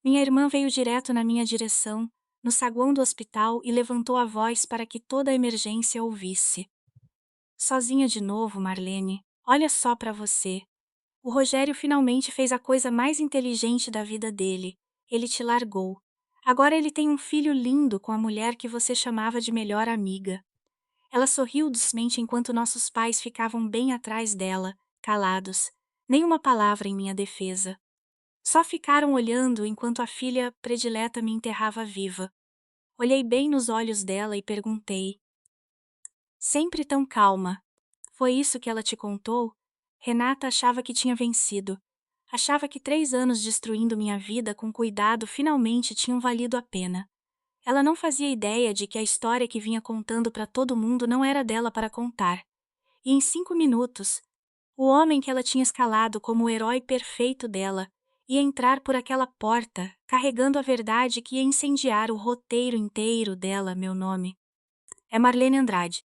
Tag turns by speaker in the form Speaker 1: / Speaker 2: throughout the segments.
Speaker 1: Minha irmã veio direto na minha direção, no saguão do hospital e levantou a voz para que toda a emergência ouvisse. Sozinha de novo, Marlene. Olha só para você. O Rogério finalmente fez a coisa mais inteligente da vida dele. Ele te largou. Agora ele tem um filho lindo com a mulher que você chamava de melhor amiga. Ela sorriu docemente enquanto nossos pais ficavam bem atrás dela, calados. Nenhuma palavra em minha defesa. Só ficaram olhando enquanto a filha predileta me enterrava viva. Olhei bem nos olhos dela e perguntei: sempre tão calma. Foi isso que ela te contou? Renata achava que tinha vencido. Achava que 3 anos destruindo minha vida com cuidado finalmente tinham valido a pena. Ela não fazia ideia de que a história que vinha contando para todo mundo não era dela para contar. E em 5 minutos, o homem que ela tinha escalado como o herói perfeito dela ia entrar por aquela porta, carregando a verdade que ia incendiar o roteiro inteiro dela, meu nome. É Marlene Andrade.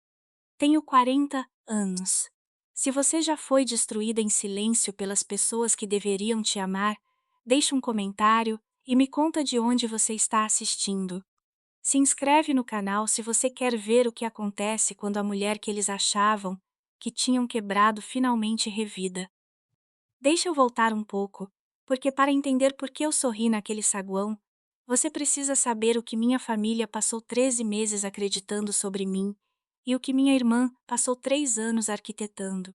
Speaker 1: Tenho 40 anos. Se você já foi destruída em silêncio pelas pessoas que deveriam te amar, deixe um comentário e me conta de onde você está assistindo. Se inscreve no canal se você quer ver o que acontece quando a mulher que eles achavam que tinham quebrado finalmente revida. Deixa eu voltar um pouco, porque para entender por que eu sorri naquele saguão, você precisa saber o que minha família passou 13 meses acreditando sobre mim e o que minha irmã passou 3 anos arquitetando.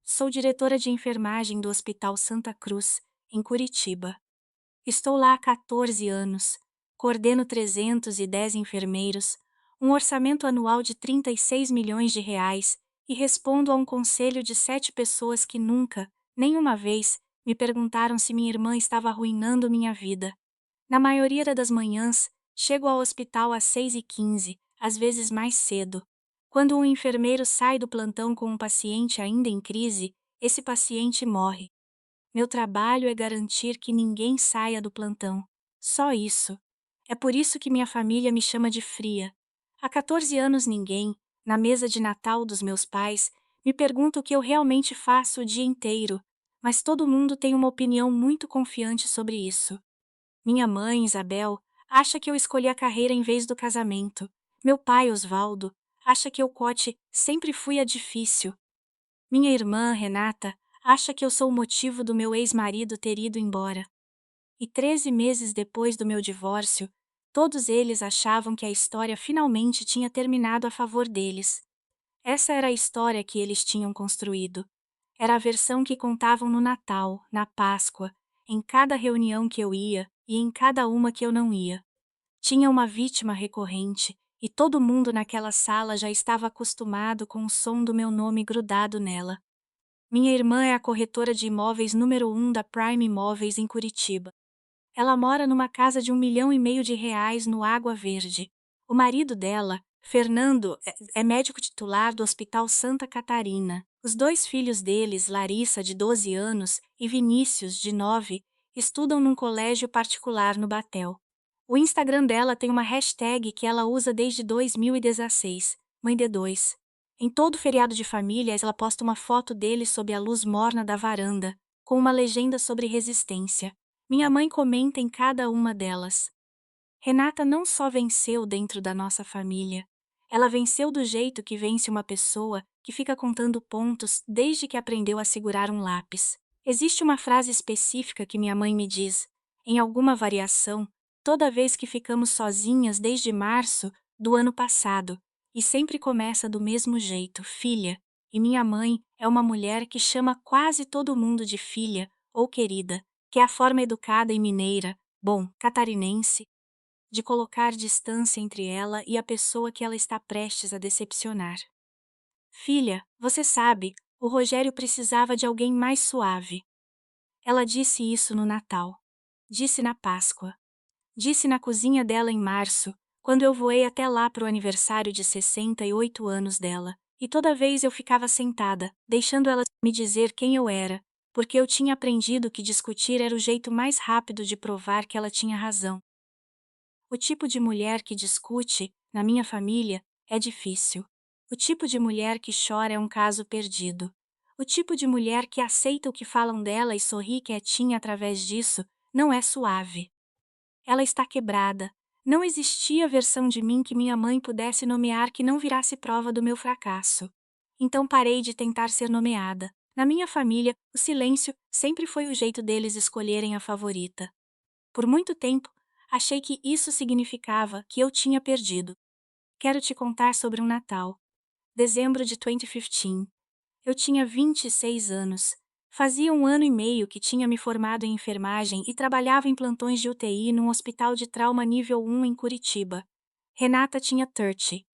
Speaker 1: Sou diretora de enfermagem do Hospital Santa Cruz, em Curitiba. Estou lá há 14 anos, coordeno 310 enfermeiros, um orçamento anual de 36 milhões de reais e respondo a um conselho de 7 pessoas que nunca, nenhuma vez, me perguntaram se minha irmã estava arruinando minha vida. Na maioria das manhãs, chego ao hospital às 6h15, às vezes mais cedo. Quando um enfermeiro sai do plantão com um paciente ainda em crise, esse paciente morre. Meu trabalho é garantir que ninguém saia do plantão. Só isso. É por isso que minha família me chama de fria. Há 14 anos ninguém, na mesa de Natal dos meus pais, me pergunta o que eu realmente faço o dia inteiro, mas todo mundo tem uma opinião muito confiante sobre isso. Minha mãe, Isabel, acha que eu escolhi a carreira em vez do casamento. Meu pai, Osvaldo, acha que eu sempre fui a difícil. Minha irmã, Renata, acha que eu sou o motivo do meu ex-marido ter ido embora. E 13 meses depois do meu divórcio, todos eles achavam que a história finalmente tinha terminado a favor deles. Essa era a história que eles tinham construído. Era a versão que contavam no Natal, na Páscoa, em cada reunião que eu ia e em cada uma que eu não ia. Tinha uma vítima recorrente, e todo mundo naquela sala já estava acostumado com o som do meu nome grudado nela. Minha irmã é a corretora de imóveis número 1 da Prime Imóveis em Curitiba. Ela mora numa casa de 1,5 milhão no Água Verde. O marido dela, Fernando, é médico titular do Hospital Santa Catarina. Os 2 filhos deles, Larissa, de 12 anos, e Vinícius, de 9, estudam num colégio particular no Batel. O Instagram dela tem uma hashtag que ela usa desde 2016, Mãe de Dois. Em todo feriado de família, ela posta uma foto dele sob a luz morna da varanda, com uma legenda sobre resistência. Minha mãe comenta em cada uma delas. Renata não só venceu dentro da nossa família, ela venceu do jeito que vence uma pessoa que fica contando pontos desde que aprendeu a segurar um lápis. Existe uma frase específica que minha mãe me diz, em alguma variação, toda vez que ficamos sozinhas desde março do ano passado, e sempre começa do mesmo jeito, filha, e minha mãe é uma mulher que chama quase todo mundo de filha ou querida, que é a forma educada e mineira, bom, catarinense, de colocar distância entre ela e a pessoa que ela está prestes a decepcionar. Filha, você sabe, o Rogério precisava de alguém mais suave. Ela disse isso no Natal. Disse na Páscoa. Disse na cozinha dela em março, quando eu voei até lá para o aniversário de 68 anos dela. E toda vez eu ficava sentada, deixando ela me dizer quem eu era, porque eu tinha aprendido que discutir era o jeito mais rápido de provar que ela tinha razão. O tipo de mulher que discute, na minha família, é difícil. O tipo de mulher que chora é um caso perdido. O tipo de mulher que aceita o que falam dela e sorri quietinha através disso não é suave. Ela está quebrada. Não existia versão de mim que minha mãe pudesse nomear que não virasse prova do meu fracasso. Então parei de tentar ser nomeada. Na minha família, o silêncio sempre foi o jeito deles escolherem a favorita. Por muito tempo, achei que isso significava que eu tinha perdido. Quero te contar sobre um Natal. Dezembro de 2015. Eu tinha 26 anos. Fazia um ano e meio que tinha me formado em enfermagem e trabalhava em plantões de UTI num hospital de trauma nível 1 em Curitiba. Renata tinha 30.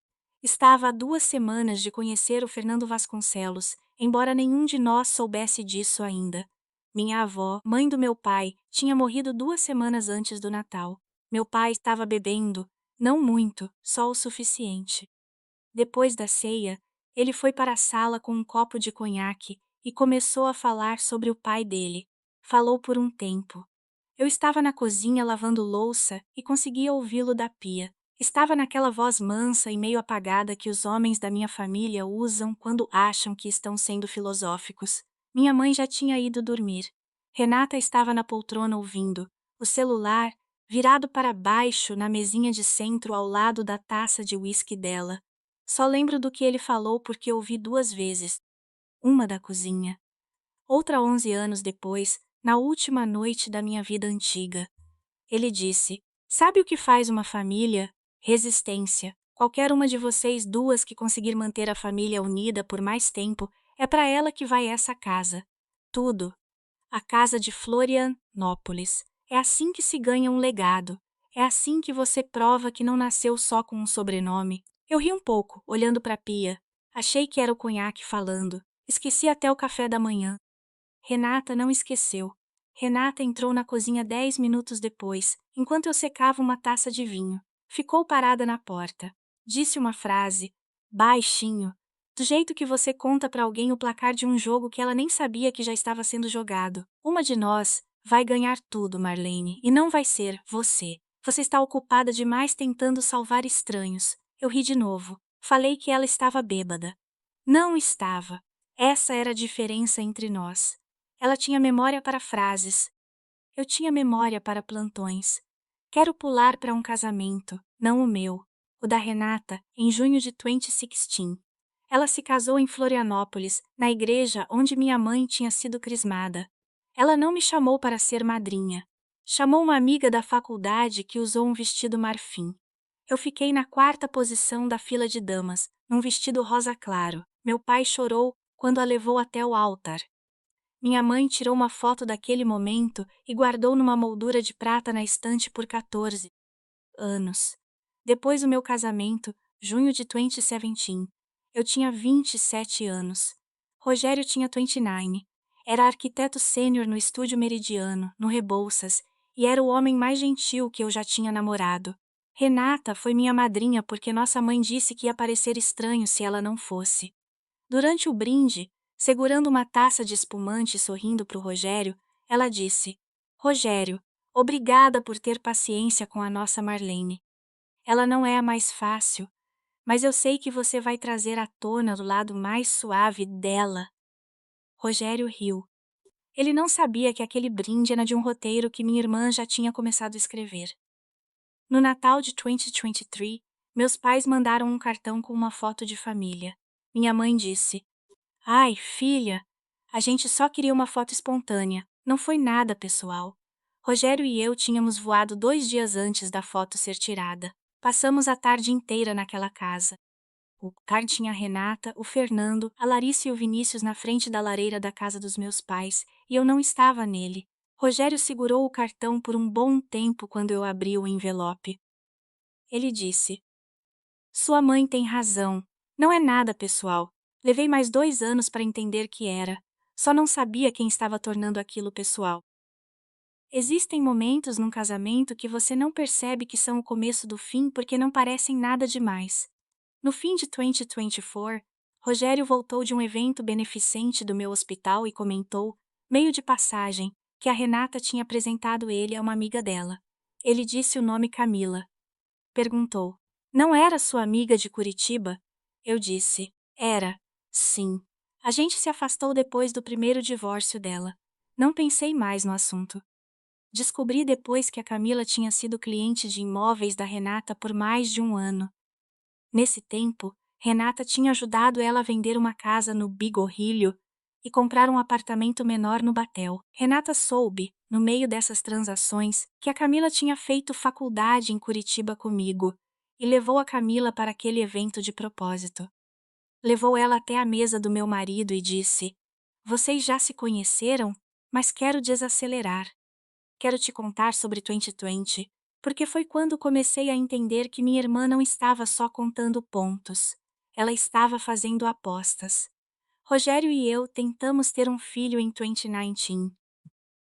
Speaker 1: Estava há 2 semanas de conhecer o Fernando Vasconcelos, embora nenhum de nós soubesse disso ainda. Minha avó, mãe do meu pai, tinha morrido 2 semanas antes do Natal. Meu pai estava bebendo, não muito, só o suficiente. Depois da ceia, ele foi para a sala com um copo de conhaque e começou a falar sobre o pai dele. Falou por um tempo. Eu estava na cozinha lavando louça e conseguia ouvi-lo da pia. Estava naquela voz mansa e meio apagada que os homens da minha família usam quando acham que estão sendo filosóficos. Minha mãe já tinha ido dormir. Renata estava na poltrona ouvindo, o celular virado para baixo na mesinha de centro ao lado da taça de uísque dela. Só lembro do que ele falou porque ouvi 2 vezes. Uma da cozinha. Outra 11 anos depois, na última noite da minha vida antiga. Ele disse: Sabe o que faz uma família? Resistência. Qualquer uma de vocês duas que conseguir manter a família unida por mais tempo, é para ela que vai essa casa. Tudo. A casa de Florianópolis. É assim que se ganha um legado. É assim que você prova que não nasceu só com um sobrenome. Eu ri um pouco, olhando para a pia. Achei que era o conhaque falando. Esqueci até o café da manhã. Renata não esqueceu. Renata entrou na cozinha 10 minutos depois, enquanto eu secava uma taça de vinho. Ficou parada na porta. Disse uma frase, baixinho, do jeito que você conta para alguém o placar de um jogo que ela nem sabia que já estava sendo jogado. Uma de nós vai ganhar tudo, Marlene, e não vai ser você. Você está ocupada demais tentando salvar estranhos. Eu ri de novo. Falei que ela estava bêbada. Não estava. Essa era a diferença entre nós. Ela tinha memória para frases. Eu tinha memória para plantões. Quero pular para um casamento, não o meu, o da Renata, em junho de 2016. Ela se casou em Florianópolis, na igreja onde minha mãe tinha sido crismada. Ela não me chamou para ser madrinha. Chamou uma amiga da faculdade que usou um vestido marfim. Eu fiquei na 4ª posição da fila de damas, num vestido rosa claro. Meu pai chorou quando a levou até o altar. Minha mãe tirou uma foto daquele momento e guardou numa moldura de prata na estante por 14 anos. Depois do meu casamento, junho de 2017, eu tinha 27 anos. Rogério tinha 29. Era arquiteto sênior no estúdio Meridiano, no Rebouças, e era o homem mais gentil que eu já tinha namorado. Renata foi minha madrinha porque nossa mãe disse que ia parecer estranho se ela não fosse. Durante o brinde, segurando uma taça de espumante e sorrindo para o Rogério, ela disse: Rogério, obrigada por ter paciência com a nossa Marlene. Ela não é a mais fácil, mas eu sei que você vai trazer à tona o lado mais suave dela. Rogério riu. Ele não sabia que aquele brinde era de um roteiro que minha irmã já tinha começado a escrever. No Natal de 2023, meus pais mandaram um cartão com uma foto de família. Minha mãe disse: Ai, filha, a gente só queria uma foto espontânea, não foi nada pessoal. Rogério e eu tínhamos voado 2 dias antes da foto ser tirada. Passamos a tarde inteira naquela casa. O car tinha a Renata, o Fernando, a Larissa e o Vinícius na frente da lareira da casa dos meus pais, e eu não estava nele. Rogério segurou o cartão por um bom tempo quando eu abri o envelope. Ele disse: Sua mãe tem razão. Não é nada pessoal. Levei mais 2 anos para entender que era. Só não sabia quem estava tornando aquilo pessoal. Existem momentos num casamento que você não percebe que são o começo do fim porque não parecem nada demais. No fim de 2024, Rogério voltou de um evento beneficente do meu hospital e comentou, meio de passagem, que a Renata tinha apresentado ele a uma amiga dela. Ele disse o nome Camila. Perguntou: Não era sua amiga de Curitiba? Eu disse: Era. Sim. A gente se afastou depois do primeiro divórcio dela. Não pensei mais no assunto. Descobri depois que a Camila tinha sido cliente de imóveis da Renata por mais de um ano. Nesse tempo, Renata tinha ajudado ela a vender uma casa no Bigorrilho e comprar um apartamento menor no Batel. Renata soube, no meio dessas transações, que a Camila tinha feito faculdade em Curitiba comigo e levou a Camila para aquele evento de propósito. Levou ela até a mesa do meu marido e disse: "Vocês já se conheceram, mas quero desacelerar. Quero te contar sobre 2020, porque foi quando comecei a entender que minha irmã não estava só contando pontos. Ela estava fazendo apostas. Rogério e eu tentamos ter um filho em 2019.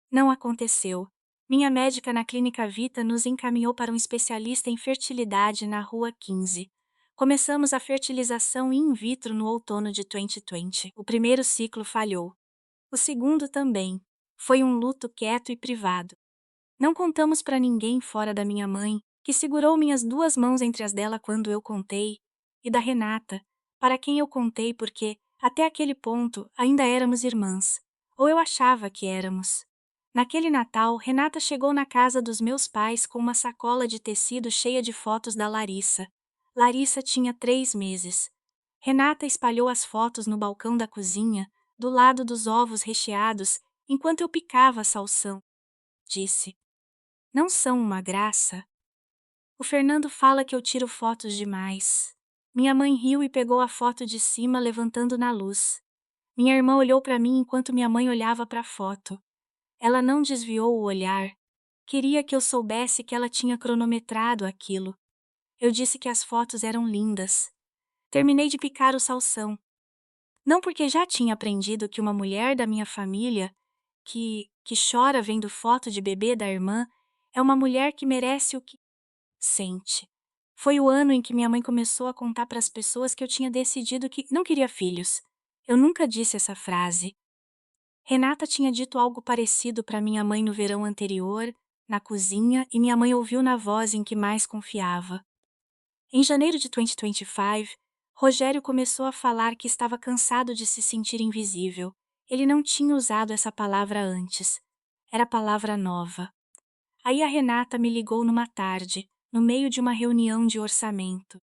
Speaker 1: Não aconteceu. Minha médica na Clínica Vita nos encaminhou para um especialista em fertilidade na Rua 15. Começamos a fertilização in vitro no outono de 2020. O primeiro ciclo falhou. O segundo também. Foi um luto quieto e privado. Não contamos para ninguém fora da minha mãe, que segurou minhas duas mãos entre as dela quando eu contei, e da Renata, para quem eu contei porque, até aquele ponto, ainda éramos irmãs. Ou eu achava que éramos. Naquele Natal, Renata chegou na casa dos meus pais com uma sacola de tecido cheia de fotos da Larissa. Larissa tinha 3 meses. Renata espalhou as fotos no balcão da cozinha, do lado dos ovos recheados, enquanto eu picava a salsão. Disse: "Não são uma graça?" O Fernando fala que eu tiro fotos demais. Minha mãe riu e pegou a foto de cima, levantando na luz. Minha irmã olhou para mim enquanto minha mãe olhava para a foto. Ela não desviou o olhar. Queria que eu soubesse que ela tinha cronometrado aquilo. Eu disse que as fotos eram lindas. Terminei de picar o salsão. Não porque já tinha aprendido que uma mulher da minha família, que chora vendo foto de bebê da irmã, é uma mulher que merece o que sente. Foi o ano em que minha mãe começou a contar para as pessoas que eu tinha decidido que não queria filhos. Eu nunca disse essa frase. Renata tinha dito algo parecido para minha mãe no verão anterior, na cozinha, e minha mãe ouviu na voz em que mais confiava. Em janeiro de 2025, Rogério começou a falar que estava cansado de se sentir invisível. Ele não tinha usado essa palavra antes. Era palavra nova. Aí a Renata me ligou numa tarde, no meio de uma reunião de orçamento.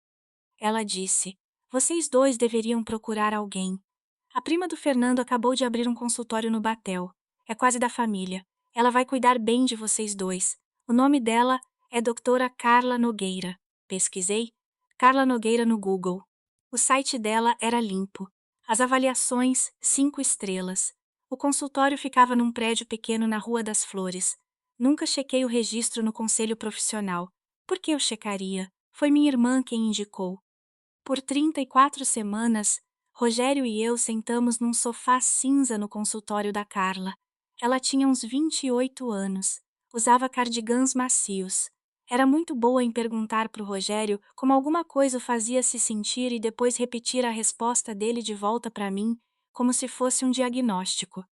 Speaker 1: Ela disse: "Vocês dois deveriam procurar alguém. A prima do Fernando acabou de abrir um consultório no Batel. É quase da família. Ela vai cuidar bem de vocês dois. O nome dela é doutora Carla Nogueira." Pesquisei Carla Nogueira no Google. O site dela era limpo. As avaliações, 5 estrelas. O consultório ficava num prédio pequeno na Rua das Flores. Nunca chequei o registro no conselho profissional. Por que eu checaria? Foi minha irmã quem indicou. Por 34 semanas, Rogério e eu sentamos num sofá cinza no consultório da Carla. Ela tinha uns 28 anos. Usava cardigans macios. Era muito boa em perguntar para o Rogério como alguma coisa o fazia se sentir e depois repetir a resposta dele de volta para mim, como se fosse um diagnóstico.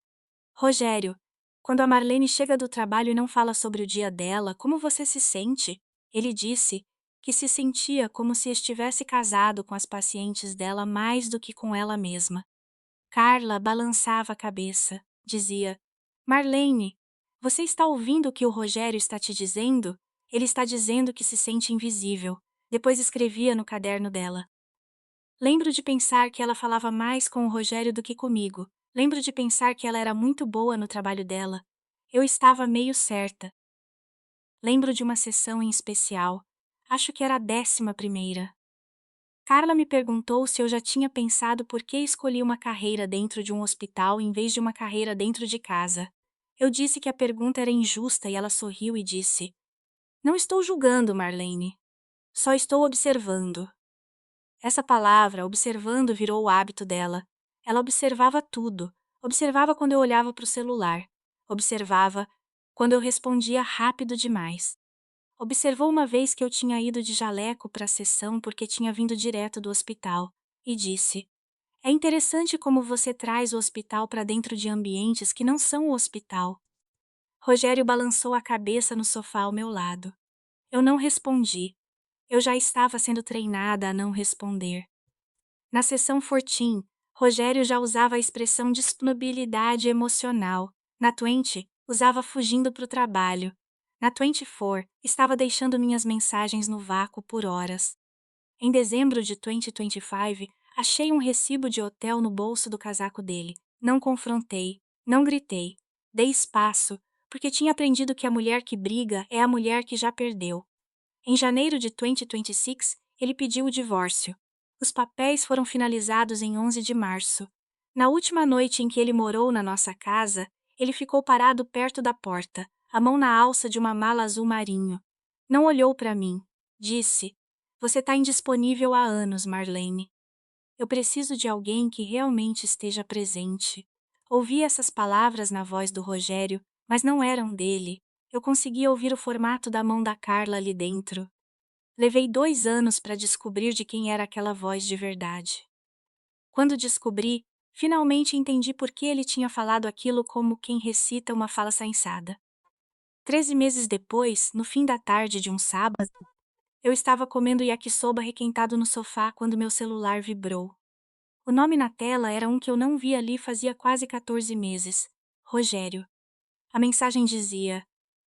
Speaker 1: "Rogério, quando a Marlene chega do trabalho e não fala sobre o dia dela, como você se sente?" Ele disse que se sentia como se estivesse casado com as pacientes dela mais do que com ela mesma. Carla balançava a cabeça. Dizia: "Marlene, você está ouvindo o que o Rogério está te dizendo? Ele está dizendo que se sente invisível." Depois escrevia no caderno dela: "Lembro de pensar que ela falava mais com o Rogério do que comigo. Lembro de pensar que ela era muito boa no trabalho dela. Eu estava meio certa. Lembro de uma sessão em especial. Acho que era a 11ª. Carla me perguntou se eu já tinha pensado por que escolhi uma carreira dentro de um hospital em vez de uma carreira dentro de casa. Eu disse que a pergunta era injusta e ela sorriu e disse: "Não estou julgando, Marlene. Só estou observando." Essa palavra, observando, virou o hábito dela. Ela observava tudo. Observava quando eu olhava para o celular. Observava quando eu respondia rápido demais. Observou uma vez que eu tinha ido de jaleco para a sessão porque tinha vindo direto do hospital, e disse: "É interessante como você traz o hospital para dentro de ambientes que não são o hospital." Rogério balançou a cabeça no sofá ao meu lado. Eu não respondi. Eu já estava sendo treinada a não responder. Na sessão Fortim, Rogério já usava a expressão disponibilidade emocional. Na Twente, Usava fugindo para o trabalho. Na 24, estava deixando minhas mensagens no vácuo por horas. Em dezembro de 2025, achei um recibo de hotel no bolso do casaco dele. Não confrontei, não gritei. Dei espaço, porque tinha aprendido que a mulher que briga é a mulher que já perdeu. Em janeiro de 2026, ele pediu o divórcio. Os papéis foram finalizados em 11 de março. Na última noite em que ele morou na nossa casa, ele ficou parado perto da porta, a mão na alça de uma mala azul marinho. Não olhou para mim. Disse: "Você está indisponível há anos, Marlene. Eu preciso de alguém que realmente esteja presente." Ouvi essas palavras na voz do Rogério, mas não eram dele. Eu conseguia ouvir o formato da mão da Carla ali dentro. Levei 2 anos para descobrir de quem era aquela voz de verdade. Quando descobri, finalmente entendi por que ele tinha falado aquilo como quem recita uma fala ensaiada. 13 meses depois, no fim da tarde de um sábado, eu estava comendo yakisoba requentado no sofá quando meu celular vibrou. O nome na tela era um que eu não via ali fazia quase 14 meses. Rogério. A mensagem dizia: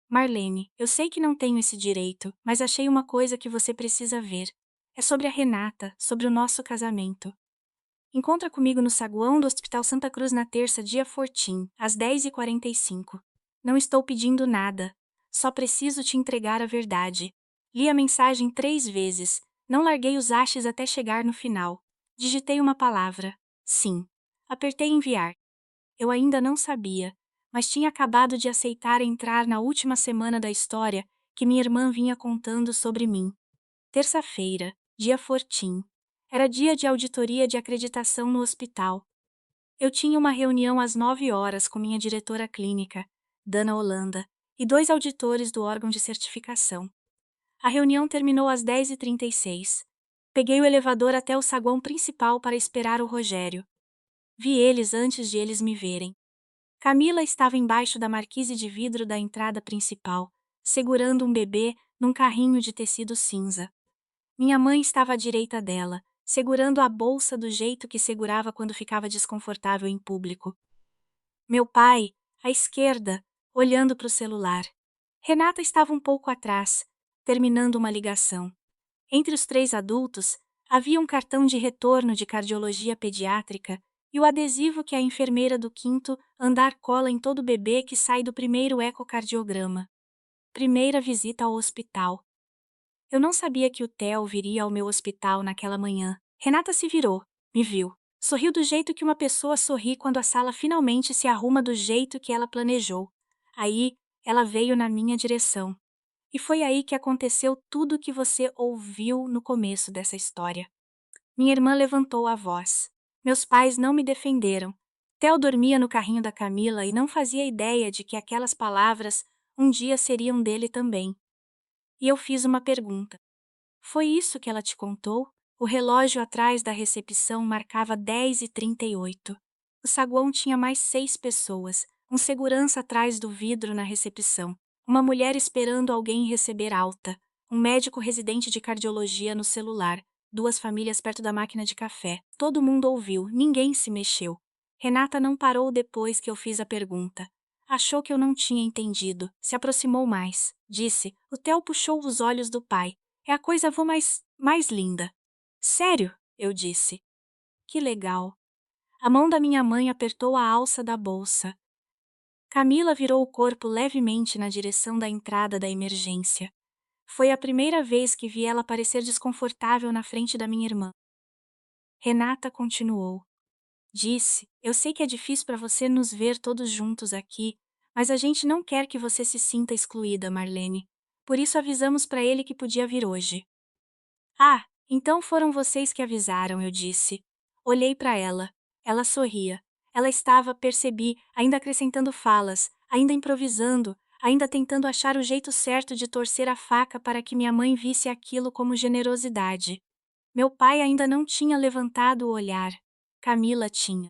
Speaker 1: "Marlene, eu sei que não tenho esse direito, mas achei uma coisa que você precisa ver. É sobre a Renata, sobre o nosso casamento. Encontra comigo no saguão do Hospital Santa Cruz na terça, dia 14, às 10h45. Não estou pedindo nada. Só preciso te entregar a verdade." Li a mensagem 3 vezes. Não larguei os hashes até chegar no final. Digitei uma palavra. Sim. Apertei enviar. Eu ainda não sabia, mas tinha acabado de aceitar entrar na última semana da história que minha irmã vinha contando sobre mim. Terça-feira, dia 14. Era dia de auditoria de acreditação no hospital. Eu tinha uma reunião às 9 horas com minha diretora clínica, Dana Holanda, e 2 auditores do órgão de certificação. A reunião terminou às 10h36. Peguei o elevador até o saguão principal para esperar o Rogério. Vi eles antes de eles me verem. Camila estava embaixo da marquise de vidro da entrada principal, segurando um bebê num carrinho de tecido cinza. Minha mãe estava à direita dela, segurando a bolsa do jeito que segurava quando ficava desconfortável em público. Meu pai, à esquerda, olhando para o celular. Renata estava um pouco atrás, terminando uma ligação. Entre os 3 adultos, havia um cartão de retorno de cardiologia pediátrica e o adesivo que a enfermeira do 5º andar cola em todo bebê que sai do primeiro ecocardiograma. Primeira visita ao hospital. Eu não sabia que o Theo viria ao meu hospital naquela manhã. Renata se virou, me viu. Sorriu do jeito que uma pessoa sorri quando a sala finalmente se arruma do jeito que ela planejou. Aí, ela veio na minha direção. E foi aí que aconteceu tudo o que você ouviu no começo dessa história. Minha irmã levantou a voz. Meus pais não me defenderam. Theo dormia no carrinho da Camila e não fazia ideia de que aquelas palavras um dia seriam dele também. E eu fiz uma pergunta. Foi isso que ela te contou? O relógio atrás da recepção marcava 10h38. O saguão tinha mais 6 pessoas, um segurança atrás do vidro na recepção, uma mulher esperando alguém receber alta, um médico residente de cardiologia no celular, 2 famílias perto da máquina de café. Todo mundo ouviu, ninguém se mexeu. Renata não parou depois que eu fiz a pergunta. Achou que eu não tinha entendido, se aproximou mais. Disse: "O Theo puxou os olhos do pai. É a coisa mais linda." "Sério?" eu disse. "Que legal." A mão da minha mãe apertou a alça da bolsa. Camila virou o corpo levemente na direção da entrada da emergência. Foi a primeira vez que vi ela parecer desconfortável na frente da minha irmã. Renata continuou. Disse: "Eu sei que é difícil para você nos ver todos juntos aqui, mas a gente não quer que você se sinta excluída, Marlene. Por isso avisamos para ele que podia vir hoje." "Ah, então foram vocês que avisaram", eu disse. Olhei para ela. Ela sorria. Ela estava, percebi, ainda acrescentando falas, ainda improvisando, ainda tentando achar o jeito certo de torcer a faca para que minha mãe visse aquilo como generosidade. Meu pai ainda não tinha levantado o olhar. Camila tinha.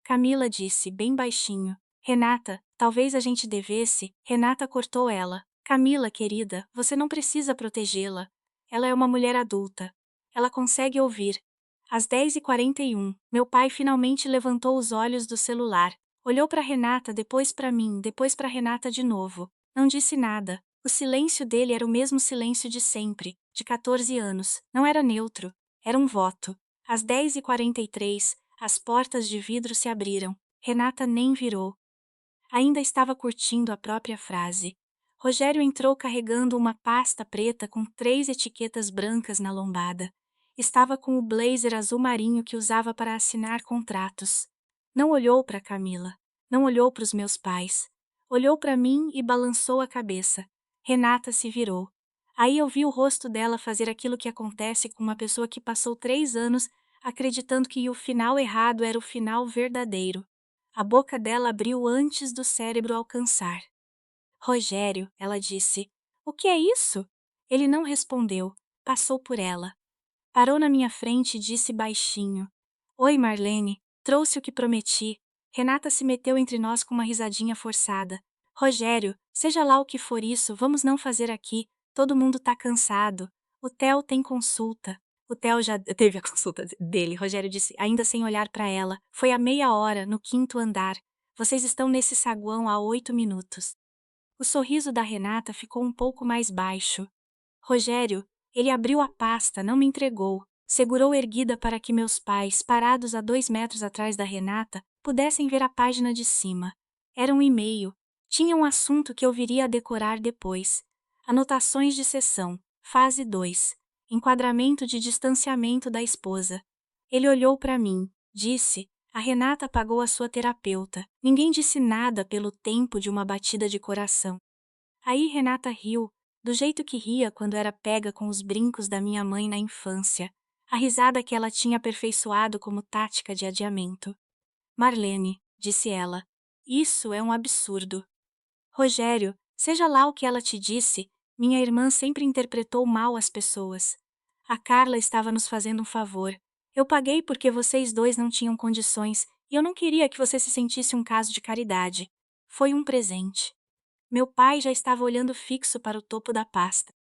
Speaker 1: Camila disse, bem baixinho: "Renata, talvez a gente devesse." Renata cortou ela. "Camila, querida, você não precisa protegê-la. Ela é uma mulher adulta. Ela consegue ouvir." Às 10h41, meu pai finalmente levantou os olhos do celular. Olhou para Renata, depois para mim, depois para Renata de novo. Não disse nada. O silêncio dele era o mesmo silêncio de sempre, de 14 anos. Não era neutro. Era um voto. Às 10h43, as portas de vidro se abriram. Renata nem virou. Ainda estava curtindo a própria frase. Rogério entrou carregando uma pasta preta com 3 etiquetas brancas na lombada. Estava com o blazer azul marinho que usava para assinar contratos. Não olhou para Camila. Não olhou para os meus pais. Olhou para mim e balançou a cabeça. Renata se virou. Aí eu vi o rosto dela fazer aquilo que acontece com uma pessoa que passou 3 anos acreditando que o final errado era o final verdadeiro. A boca dela abriu antes do cérebro alcançar. Rogério, ela disse. O que é isso? Ele não respondeu. Passou por ela. Parou na minha frente e disse baixinho. Oi, Marlene. Trouxe o que prometi. Renata se meteu entre nós com uma risadinha forçada. Rogério, seja lá o que for isso, vamos não fazer aqui. Todo mundo tá cansado. O Theo tem consulta. O Theo já teve a consulta dele, Rogério disse, ainda sem olhar para ela. Foi há meia hora, no 5º andar. Vocês estão nesse saguão há 8 minutos. O sorriso da Renata ficou um pouco mais baixo. Rogério, ele abriu a pasta, não me entregou. Segurou erguida para que meus pais, parados a 2 metros atrás da Renata, pudessem ver a página de cima. Era um e-mail. Tinha um assunto que eu viria a decorar depois. Anotações de sessão, fase 2. Enquadramento de distanciamento da esposa. Ele olhou para mim, disse: a Renata pagou a sua terapeuta. Ninguém disse nada pelo tempo de uma batida de coração. Aí Renata riu, do jeito que ria quando era pega com os brincos da minha mãe na infância, a risada que ela tinha aperfeiçoado como tática de adiamento. Marlene, disse ela, isso é um absurdo. Rogério, seja lá o que ela te disse, minha irmã sempre interpretou mal as pessoas. A Carla estava nos fazendo um favor. Eu paguei porque vocês dois não tinham condições e eu não queria que você se sentisse um caso de caridade. Foi um presente. Meu pai já estava olhando fixo para o topo da pasta.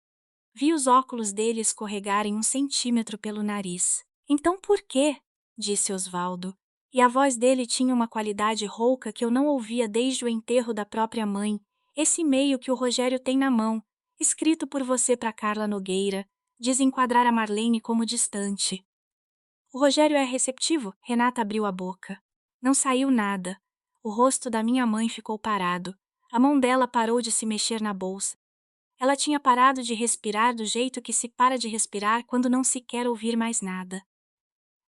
Speaker 1: Vi os óculos dele escorregarem 1 centímetro pelo nariz. Então por quê? Disse Osvaldo. E a voz dele tinha uma qualidade rouca que eu não ouvia desde o enterro da própria mãe. Esse e-mail que o Rogério tem na mão, escrito por você para Carla Nogueira, diz enquadrar a Marlene como distante. O Rogério é receptivo? Renata abriu a boca. Não saiu nada. O rosto da minha mãe ficou parado. A mão dela parou de se mexer na bolsa. Ela tinha parado de respirar do jeito que se para de respirar quando não se quer ouvir mais nada.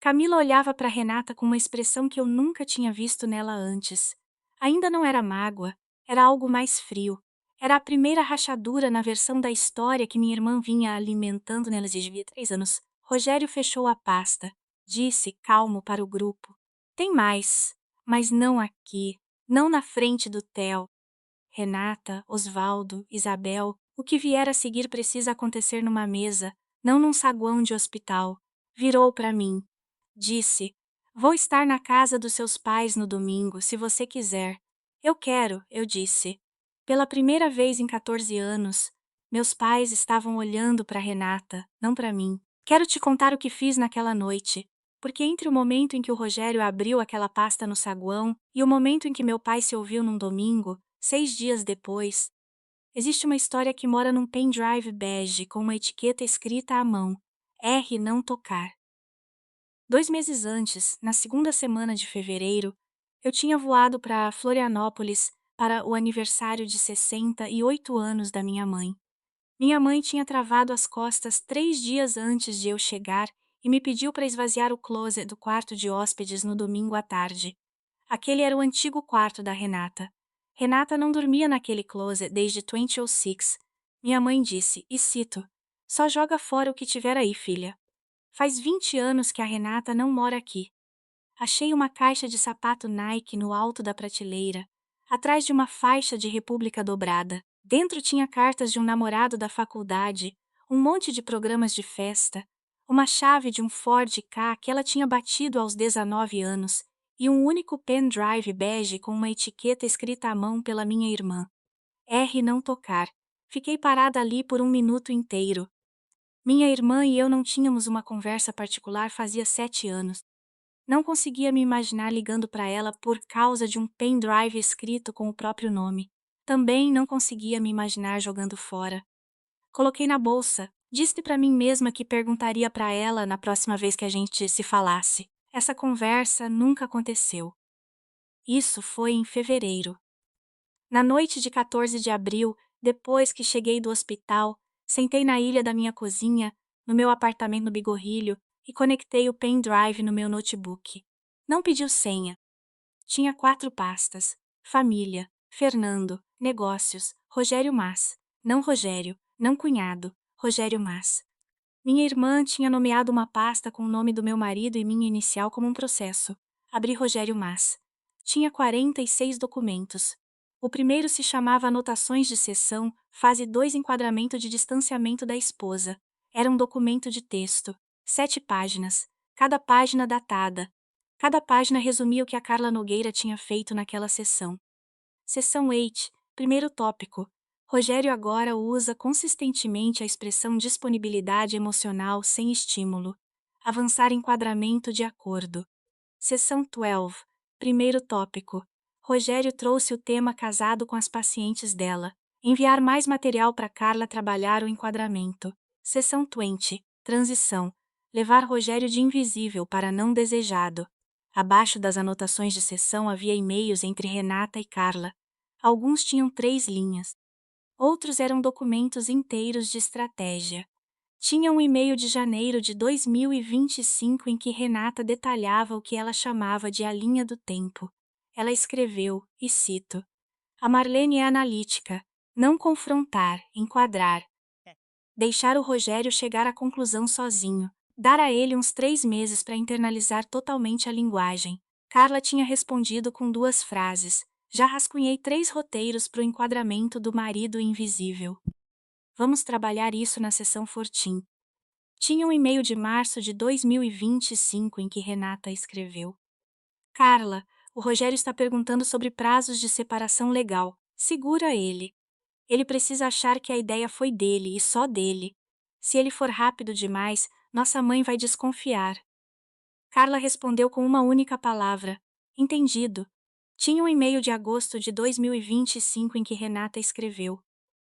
Speaker 1: Camila olhava para Renata com uma expressão que eu nunca tinha visto nela antes. Ainda não era mágoa, era algo mais frio. Era a primeira rachadura na versão da história que minha irmã vinha alimentando nelas desde 3 anos. Rogério fechou a pasta. Disse, calmo, para o grupo. Tem mais, mas não aqui, não na frente do Theo. Renata, Osvaldo, Isabel, o que vier a seguir precisa acontecer numa mesa, não num saguão de hospital. Virou para mim. Disse: vou estar na casa dos seus pais no domingo, se você quiser. Eu quero, eu disse. Pela primeira vez em 14 anos, meus pais estavam olhando para Renata, não para mim. Quero te contar o que fiz naquela noite. Porque entre o momento em que o Rogério abriu aquela pasta no saguão e o momento em que meu pai se ouviu num domingo, 6 dias depois, existe uma história que mora num pendrive bege com uma etiqueta escrita à mão: R não tocar. 2 meses antes, na segunda semana de fevereiro, eu tinha voado para Florianópolis para o aniversário de 68 anos da minha mãe. Minha mãe tinha travado as costas 3 dias antes de eu chegar e me pediu para esvaziar o closet do quarto de hóspedes no domingo à tarde. Aquele era o antigo quarto da Renata. Renata não dormia naquele closet desde 2006. Minha mãe disse, e cito, só joga fora o que tiver aí, filha. Faz 20 anos que a Renata não mora aqui. Achei uma caixa de sapato Nike no alto da prateleira, atrás de uma faixa de República dobrada. Dentro tinha cartas de um namorado da faculdade, um monte de programas de festa, uma chave de um Ford Ka que ela tinha batido aos 19 anos e um único pendrive bege com uma etiqueta escrita à mão pela minha irmã. R não tocar. Fiquei parada ali por 1 minuto inteiro. Minha irmã e eu não tínhamos uma conversa particular fazia 7 anos. Não conseguia me imaginar ligando para ela por causa de um pendrive escrito com o próprio nome. Também não conseguia me imaginar jogando fora. Coloquei na bolsa. Disse para mim mesma que perguntaria para ela na próxima vez que a gente se falasse. Essa conversa nunca aconteceu. Isso foi em fevereiro. Na noite de 14 de abril, depois que cheguei do hospital, sentei na ilha da minha cozinha, no meu apartamento no Bigorrilho, e conectei o pendrive no meu notebook. Não pediu senha. Tinha 4 pastas: família, Fernando, negócios, Rogério Mas. Não Rogério, não cunhado, Rogério Mas. Minha irmã tinha nomeado uma pasta com o nome do meu marido e minha inicial como um processo. Abri Rogério Mas. Tinha 46 documentos. O primeiro se chamava Anotações de Sessão, fase 2, Enquadramento de distanciamento da esposa. Era um documento de texto. 7 páginas. Cada página datada. Cada página resumia o que a Carla Nogueira tinha feito naquela sessão. Seção 8, primeiro tópico. Rogério agora usa consistentemente a expressão disponibilidade emocional sem estímulo. Avançar enquadramento de acordo. Seção 12, primeiro tópico. Rogério trouxe o tema casado com as pacientes dela. Enviar mais material para Carla trabalhar o enquadramento. Seção 20, transição. Levar Rogério de invisível para não desejado. Abaixo das anotações de sessão havia e-mails entre Renata e Carla. Alguns tinham 3 linhas. Outros eram documentos inteiros de estratégia. Tinha um e-mail de janeiro de 2025 em que Renata detalhava o que ela chamava de a linha do tempo. Ela escreveu, e cito: "A Marlene é analítica, não confrontar, enquadrar. Deixar o Rogério chegar à conclusão sozinho. Dar a ele uns 3 meses para internalizar totalmente a linguagem." Carla tinha respondido com 2 frases. "Já rascunhei 3 roteiros para o enquadramento do marido invisível. Vamos trabalhar isso na sessão Fortim." Tinha um e-mail de março de 2025 em que Renata escreveu: "Carla, o Rogério está perguntando sobre prazos de separação legal. Segura ele. Ele precisa achar que a ideia foi dele e só dele. Se ele for rápido demais, nossa mãe vai desconfiar." Carla respondeu com uma única palavra: "Entendido." Tinha um e-mail de agosto de 2025 em que Renata escreveu: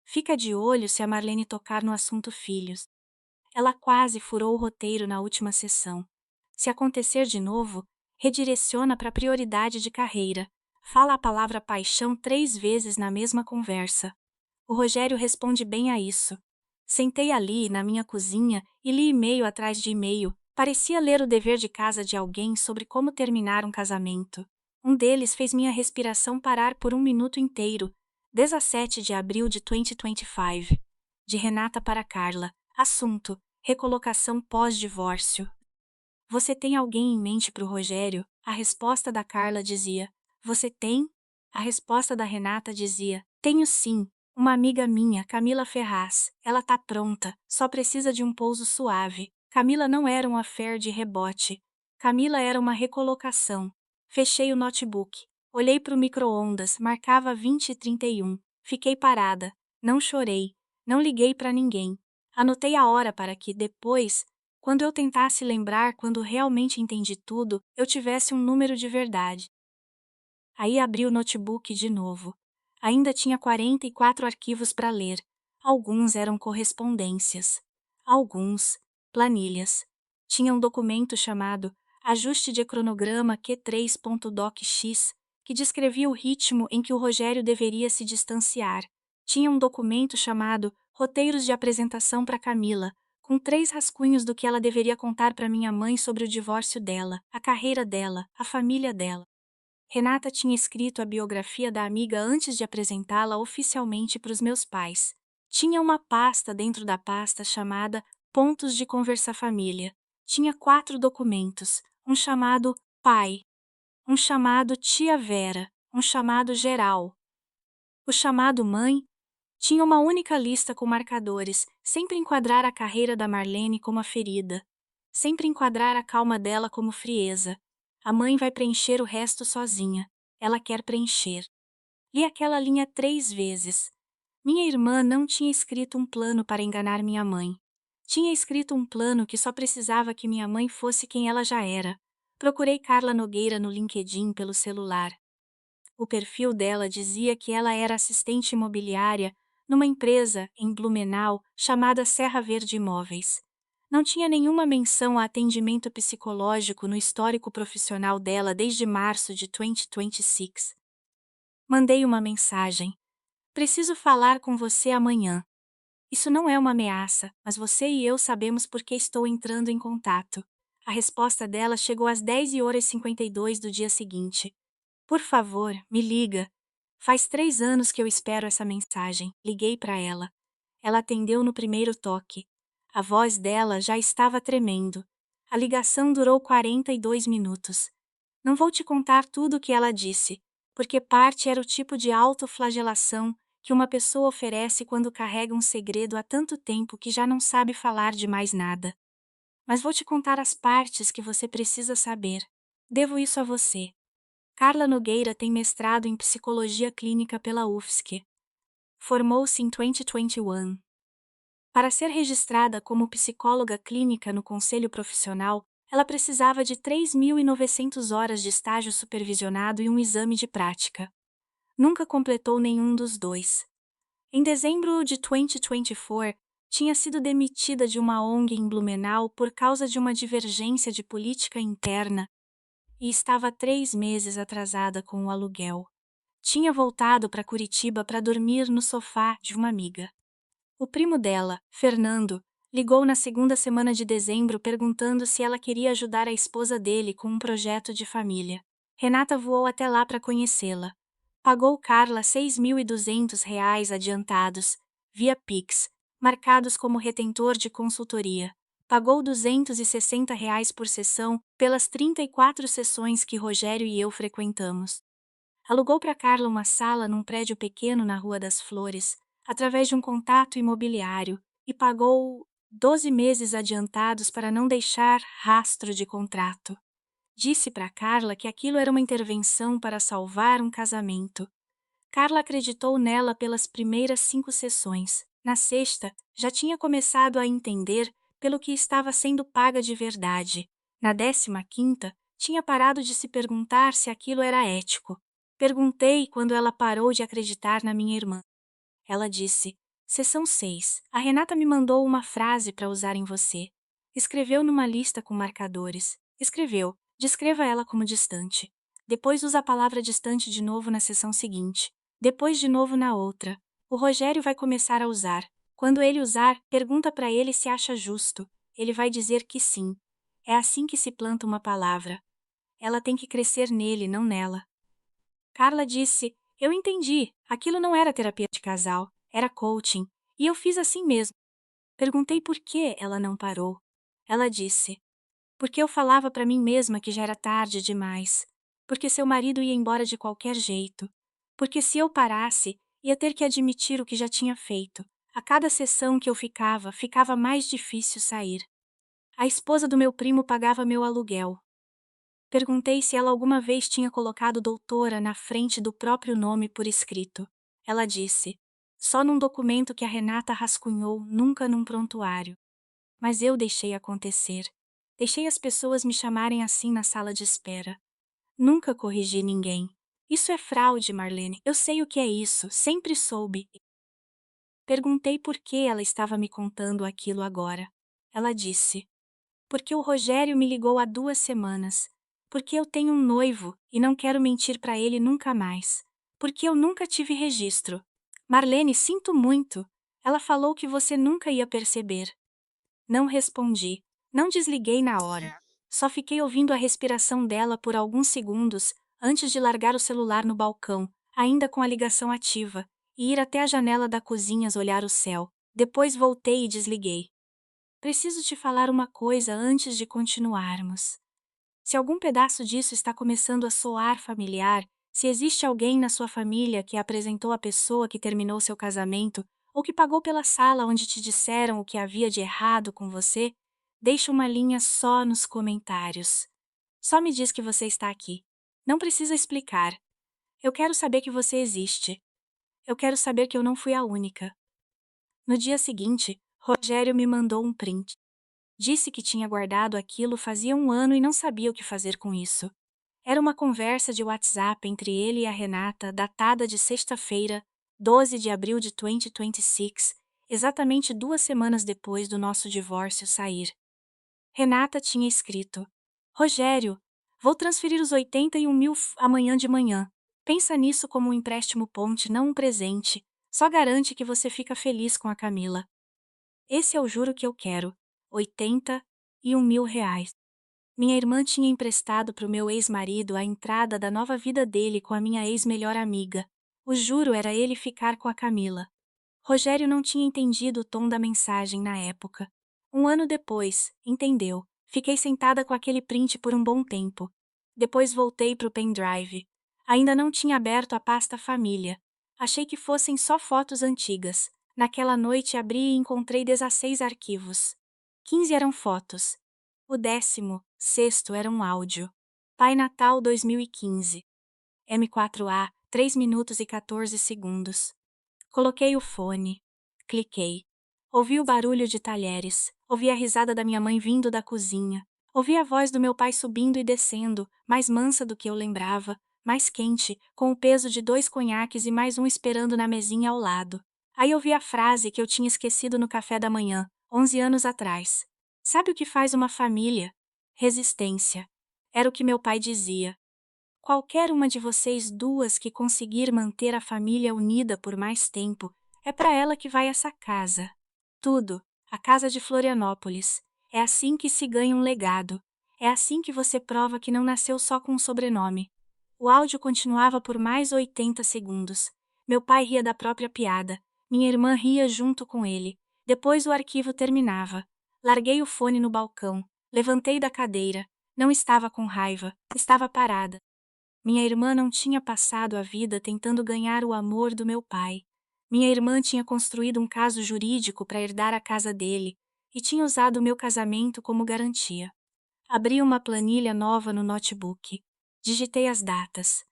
Speaker 1: "Fica de olho se a Marlene tocar no assunto filhos. Ela quase furou o roteiro na última sessão. Se acontecer de novo, redireciona para prioridade de carreira. Fala a palavra paixão 3 vezes na mesma conversa." O Rogério responde bem a isso. Sentei ali, na minha cozinha, e li e-mail atrás de e-mail. Parecia ler o dever de casa de alguém sobre como terminar um casamento. Um deles fez minha respiração parar por 1 minuto inteiro. 17 de abril de 2025. De Renata para Carla. Assunto: recolocação pós-divórcio. "Você tem alguém em mente para o Rogério?" A resposta da Carla dizia: "Você tem?" A resposta da Renata dizia: "Tenho sim. Uma amiga minha, Camila Ferraz. Ela tá pronta, só precisa de um pouso suave." Camila não era um affair de rebote. Camila era uma recolocação. Fechei o notebook. Olhei para o micro-ondas, marcava 20h31. Fiquei parada. Não chorei. Não liguei para ninguém. Anotei a hora para que, depois, quando eu tentasse lembrar quando realmente entendi tudo, eu tivesse um número de verdade. Aí abri o notebook de novo. Ainda tinha 44 arquivos para ler. Alguns eram correspondências. Alguns, planilhas. Tinha um documento chamado Ajuste de Cronograma Q3.docx, que descrevia o ritmo em que o Rogério deveria se distanciar. Tinha um documento chamado Roteiros de Apresentação para Camila, com 3 rascunhos do que ela deveria contar para minha mãe sobre o divórcio dela, a carreira dela, a família dela. Renata tinha escrito a biografia da amiga antes de apresentá-la oficialmente para os meus pais. Tinha uma pasta dentro da pasta chamada Pontos de Conversa Família. Tinha 4 documentos, um chamado Pai, um chamado Tia Vera, um chamado Geral. O chamado Mãe tinha uma única lista com marcadores, sempre enquadrar a carreira da Marlene como a ferida, sempre enquadrar a calma dela como frieza. A mãe vai preencher o resto sozinha. Ela quer preencher. Li aquela linha 3 vezes. Minha irmã não tinha escrito um plano para enganar minha mãe. Tinha escrito um plano que só precisava que minha mãe fosse quem ela já era. Procurei Carla Nogueira no LinkedIn pelo celular. O perfil dela dizia que ela era assistente imobiliária numa empresa em Blumenau chamada Serra Verde Imóveis. Não tinha nenhuma menção a atendimento psicológico no histórico profissional dela desde março de 2026. Mandei uma mensagem. Preciso falar com você amanhã. Isso não é uma ameaça, mas você e eu sabemos por que estou entrando em contato. A resposta dela chegou às 10h52 do dia seguinte. Por favor, me liga. Faz 3 anos que eu espero essa mensagem. Liguei para ela. Ela atendeu no primeiro toque. A voz dela já estava tremendo. A ligação durou 42 minutos. Não vou te contar tudo o que ela disse, porque parte era o tipo de autoflagelação que uma pessoa oferece quando carrega um segredo há tanto tempo que já não sabe falar de mais nada. Mas vou te contar as partes que você precisa saber. Devo isso a você. Carla Nogueira tem mestrado em psicologia clínica pela UFSC. Formou-se em 2021. Para ser registrada como psicóloga clínica no Conselho Profissional, ela precisava de 3.900 horas de estágio supervisionado e um exame de prática. Nunca completou nenhum dos dois. Em dezembro de 2024, tinha sido demitida de uma ONG em Blumenau por causa de uma divergência de política interna e estava 3 meses atrasada com o aluguel. Tinha voltado para Curitiba para dormir no sofá de uma amiga. O primo dela, Fernando, ligou na segunda semana de dezembro perguntando se ela queria ajudar a esposa dele com um projeto de família. Renata voou até lá para conhecê-la. Pagou Carla R$ 6.200 adiantados, via Pix, marcados como retentor de consultoria. Pagou R$ 260 por sessão pelas 34 sessões que Rogério e eu frequentamos. Alugou para Carla uma sala num prédio pequeno na Rua das Flores, através de um contato imobiliário, e pagou 12 meses adiantados para não deixar rastro de contrato. Disse para Carla que aquilo era uma intervenção para salvar um casamento. Carla acreditou nela pelas primeiras 5 sessões. Na sexta, já tinha começado a entender pelo que estava sendo paga de verdade. Na 15ª, tinha parado de se perguntar se aquilo era ético. Perguntei quando ela parou de acreditar na minha irmã. Ela disse: Sessão 6. A Renata me mandou uma frase para usar em você. Escreveu numa lista com marcadores. Escreveu: descreva ela como distante. Depois usa a palavra distante de novo na sessão seguinte. Depois de novo na outra. O Rogério vai começar a usar. Quando ele usar, pergunta para ele se acha justo. Ele vai dizer que sim. É assim que se planta uma palavra. Ela tem que crescer nele, não nela. Carla disse: eu entendi. Aquilo não era terapia de casal, era coaching. E eu fiz assim mesmo. Perguntei por que ela não parou. Ela disse: porque eu falava para mim mesma que já era tarde demais. Porque seu marido ia embora de qualquer jeito. Porque se eu parasse, ia ter que admitir o que já tinha feito. A cada sessão que eu ficava mais difícil sair. A esposa do meu primo pagava meu aluguel. Perguntei se ela alguma vez tinha colocado doutora na frente do próprio nome por escrito. Ela disse: só num documento que a Renata rascunhou, nunca num prontuário. Mas eu deixei acontecer. Deixei as pessoas me chamarem assim na sala de espera. Nunca corrigi ninguém. Isso é fraude, Marlene. Eu sei o que é isso, sempre soube. Perguntei por que ela estava me contando aquilo agora. Ela disse: porque o Rogério me ligou há 2 semanas. Porque eu tenho um noivo e não quero mentir para ele nunca mais. Porque eu nunca tive registro. Marlene, sinto muito. Ela falou que você nunca ia perceber. Não respondi. Não desliguei na hora. Só fiquei ouvindo a respiração dela por alguns segundos antes de largar o celular no balcão, ainda com a ligação ativa, e ir até a janela da cozinha olhar o céu. Depois voltei e desliguei. Preciso te falar uma coisa antes de continuarmos. Se algum pedaço disso está começando a soar familiar, se existe alguém na sua família que apresentou a pessoa que terminou seu casamento ou que pagou pela sala onde te disseram o que havia de errado com você, deixe uma linha só nos comentários. Só me diz que você está aqui. Não precisa explicar. Eu quero saber que você existe. Eu quero saber que eu não fui a única. No dia seguinte, Rogério me mandou um print. Disse que tinha guardado aquilo fazia um ano e não sabia o que fazer com isso. Era uma conversa de WhatsApp entre ele e a Renata, datada de sexta-feira, 12 de abril de 2026, exatamente 2 semanas depois do nosso divórcio sair. Renata tinha escrito: Rogério, vou transferir os 81 mil amanhã de manhã. Pensa nisso como um empréstimo ponte, não um presente. Só garante que você fica feliz com a Camila. Esse é o juro que eu quero. 81 mil reais. Minha irmã tinha emprestado para o meu ex-marido a entrada da nova vida dele com a minha ex-melhor amiga. O juro era ele ficar com a Camila. Rogério não tinha entendido o tom da mensagem na época. Um ano depois, entendeu. Fiquei sentada com aquele print por um bom tempo. Depois voltei para o pendrive. Ainda não tinha aberto a pasta família. Achei que fossem só fotos antigas. Naquela noite abri e encontrei 16 arquivos. 15 eram fotos. O 16º era um áudio. Pai Natal 2015. M4A, 3 minutos e 14 segundos. Coloquei o fone. Cliquei. Ouvi o barulho de talheres. Ouvi a risada da minha mãe vindo da cozinha. Ouvi a voz do meu pai subindo e descendo, mais mansa do que eu lembrava, mais quente, com o peso de 2 conhaques e mais um esperando na mesinha ao lado. Aí ouvi a frase que eu tinha esquecido no café da manhã, 11 anos atrás. Sabe o que faz uma família? Resistência. Era o que meu pai dizia. Qualquer uma de vocês duas que conseguir manter a família unida por mais tempo, é para ela que vai essa casa. Tudo, a casa de Florianópolis. É assim que se ganha um legado. É assim que você prova que não nasceu só com um sobrenome. O áudio continuava por mais 80 segundos. Meu pai ria da própria piada. Minha irmã ria junto com ele. Depois o arquivo terminava. Larguei o fone no balcão. Levantei da cadeira. Não estava com raiva. Estava parada. Minha irmã não tinha passado a vida tentando ganhar o amor do meu pai. Minha irmã tinha construído um caso jurídico para herdar a casa dele e tinha usado o meu casamento como garantia. Abri uma planilha nova no notebook. Digitei as datas.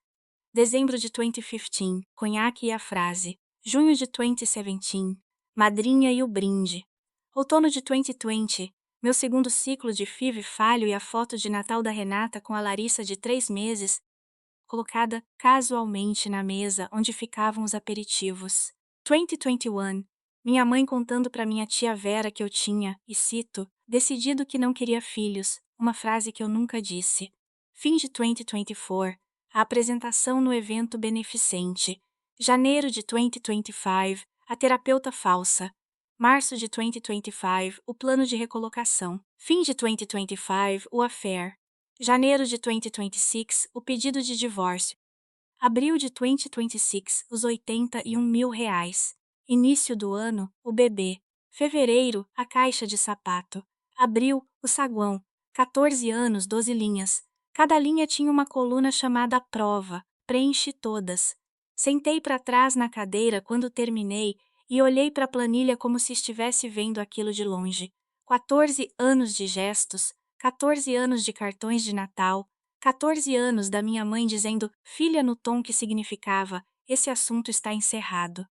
Speaker 1: Dezembro de 2015, conhaque e a frase. Junho de 2017, madrinha e o brinde. Outono de 2020, meu segundo ciclo de FIV falho e a foto de Natal da Renata com a Larissa de 3 meses, colocada casualmente na mesa onde ficavam os aperitivos. 2021. Minha mãe contando para minha tia Vera que eu tinha, e cito, decidido que não queria filhos, uma frase que eu nunca disse. Fim de 2024. A apresentação no evento beneficente. Janeiro de 2025. A terapeuta falsa. Março de 2025. O plano de recolocação. Fim de 2025. O affair. Janeiro de 2026, o pedido de divórcio. Abril de 2026, os 81 mil reais. Início do ano, o bebê. Fevereiro, a caixa de sapato. Abril, o saguão. 14 anos, 12 linhas. Cada linha tinha uma coluna chamada prova. Preenchi todas. Sentei para trás na cadeira quando terminei e olhei para a planilha como se estivesse vendo aquilo de longe. 14 anos de gestos, 14 anos de cartões de Natal, 14 anos da minha mãe dizendo filha no tom que significava esse assunto está encerrado.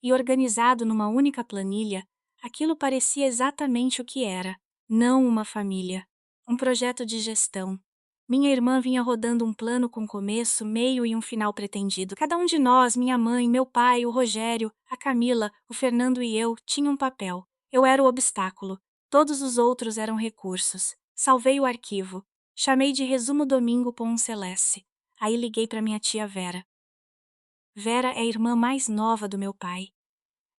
Speaker 1: E organizado numa única planilha, aquilo parecia exatamente o que era, não uma família. Um projeto de gestão. Minha irmã vinha rodando um plano com começo, meio e um final pretendido. Cada um de nós, minha mãe, meu pai, o Rogério, a Camila, o Fernando e eu, tinha um papel. Eu era o obstáculo. Todos os outros eram recursos. Salvei o arquivo. Chamei de resumo domingo com um Celeste. Aí liguei para minha tia Vera. Vera é a irmã mais nova do meu pai.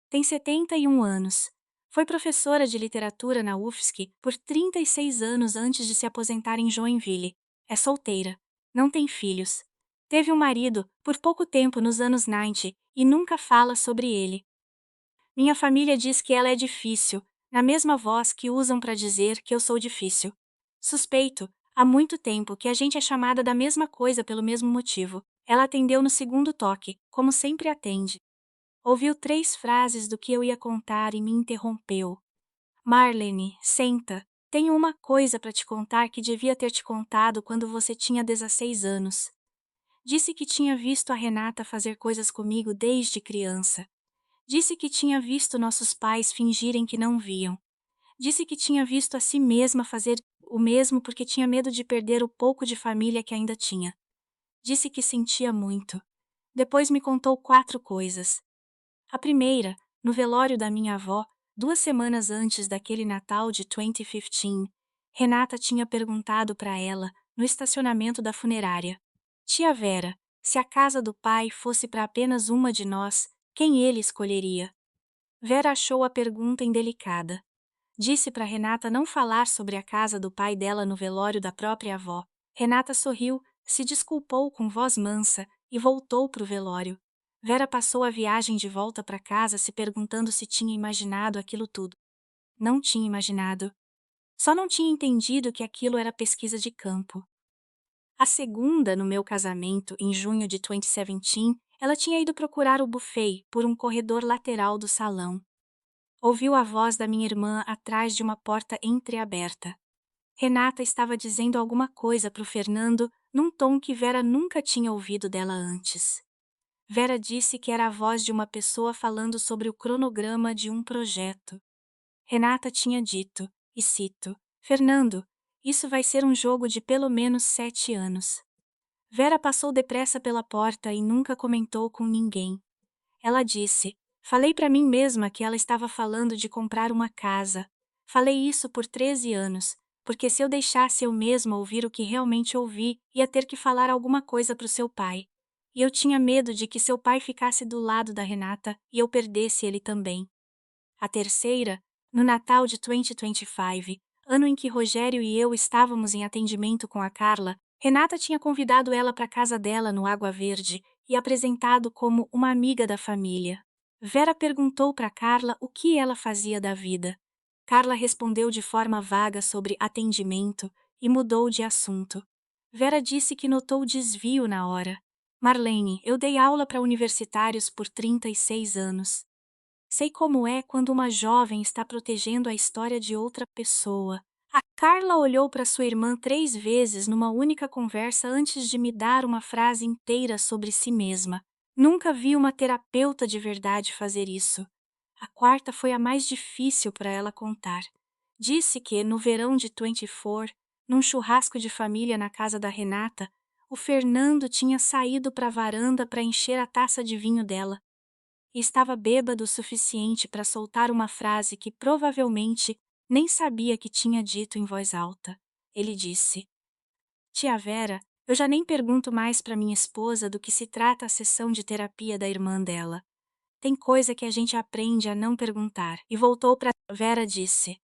Speaker 1: Tem 71 anos. Foi professora de literatura na UFSC por 36 anos antes de se aposentar em Joinville. É solteira. Não tem filhos. Teve um marido, por pouco tempo nos anos 90, e nunca fala sobre ele. Minha família diz que ela é difícil, na mesma voz que usam para dizer que eu sou difícil. Suspeito, há muito tempo, que a gente é chamada da mesma coisa pelo mesmo motivo. Ela atendeu no segundo toque, como sempre atende. Ouviu 3 frases do que eu ia contar e me interrompeu. Marlene, senta. Tenho uma coisa para te contar que devia ter te contado quando você tinha 16 anos. Disse que tinha visto a Renata fazer coisas comigo desde criança. Disse que tinha visto nossos pais fingirem que não viam. Disse que tinha visto a si mesma fazer o mesmo porque tinha medo de perder o pouco de família que ainda tinha. Disse que sentia muito. Depois me contou 4 coisas. A primeira, no velório da minha avó, 2 semanas antes daquele Natal de 2015, Renata tinha perguntado para ela, no estacionamento da funerária: Tia Vera, se a casa do pai fosse para apenas uma de nós, quem ele escolheria? Vera achou a pergunta indelicada. Disse para Renata não falar sobre a casa do pai dela no velório da própria avó. Renata sorriu, se desculpou com voz mansa e voltou para o velório. Vera passou a viagem de volta para casa se perguntando se tinha imaginado aquilo tudo. Não tinha imaginado. Só não tinha entendido que aquilo era pesquisa de campo. A segunda, no meu casamento, em junho de 2017, ela tinha ido procurar o buffet por um corredor lateral do salão. Ouviu a voz da minha irmã atrás de uma porta entreaberta. Renata estava dizendo alguma coisa para o Fernando num tom que Vera nunca tinha ouvido dela antes. Vera disse que era a voz de uma pessoa falando sobre o cronograma de um projeto. Renata tinha dito, e cito: Fernando, isso vai ser um jogo de pelo menos 7 anos. Vera passou depressa pela porta e nunca comentou com ninguém. Ela disse: Falei para mim mesma que ela estava falando de comprar uma casa. Falei isso por 13 anos, porque se eu deixasse eu mesma ouvir o que realmente ouvi, ia ter que falar alguma coisa para o seu pai. E eu tinha medo de que seu pai ficasse do lado da Renata e eu perdesse ele também. A terceira, no Natal de 2025, ano em que Rogério e eu estávamos em atendimento com a Carla, Renata tinha convidado ela para a casa dela no Água Verde e apresentado como uma amiga da família. Vera perguntou para Carla o que ela fazia da vida. Carla respondeu de forma vaga sobre atendimento e mudou de assunto. Vera disse que notou desvio na hora. Marlene, eu dei aula para universitários por 36 anos. Sei como é quando uma jovem está protegendo a história de outra pessoa. A Carla olhou para sua irmã 3 vezes numa única conversa antes de me dar uma frase inteira sobre si mesma. Nunca vi uma terapeuta de verdade fazer isso. A quarta foi a mais difícil para ela contar. Disse que, no verão de 24, num churrasco de família na casa da Renata, o Fernando tinha saído para a varanda para encher a taça de vinho dela. E estava bêbado o suficiente para soltar uma frase que provavelmente nem sabia que tinha dito em voz alta. Ele disse: Tia Vera, eu já nem pergunto mais para minha esposa do que se trata a sessão de terapia da irmã dela. Tem coisa que a gente aprende a não perguntar. E voltou para Vera disse: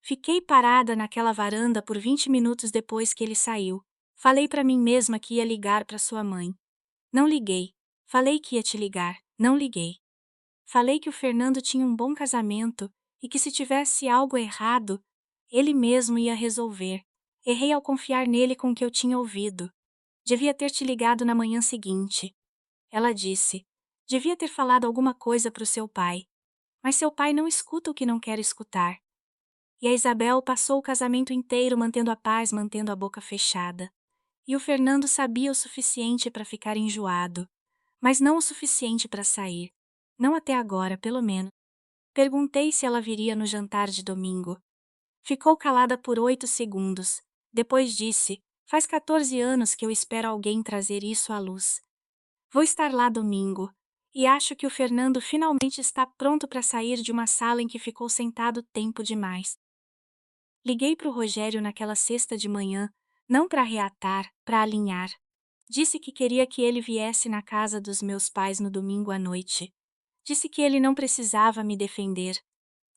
Speaker 1: Fiquei parada naquela varanda por 20 minutos depois que ele saiu. Falei para mim mesma que ia ligar para sua mãe. Não liguei. Falei que ia te ligar. Não liguei. Falei que o Fernando tinha um bom casamento e que se tivesse algo errado, ele mesmo ia resolver. Errei ao confiar nele com o que eu tinha ouvido. Devia ter te ligado na manhã seguinte. Ela disse: Devia ter falado alguma coisa para o seu pai. Mas seu pai não escuta o que não quer escutar. E a Isabel passou o casamento inteiro mantendo a paz, mantendo a boca fechada. E o Fernando sabia o suficiente para ficar enjoado, mas não o suficiente para sair. Não até agora, pelo menos. Perguntei se ela viria no jantar de domingo. Ficou calada por 8 segundos. Depois disse: Faz 14 anos que eu espero alguém trazer isso à luz. Vou estar lá domingo. E acho que o Fernando finalmente está pronto para sair de uma sala em que ficou sentado tempo demais. Liguei para o Rogério naquela sexta de manhã, não para reatar, para alinhar. Disse que queria que ele viesse na casa dos meus pais no domingo à noite. Disse que ele não precisava me defender.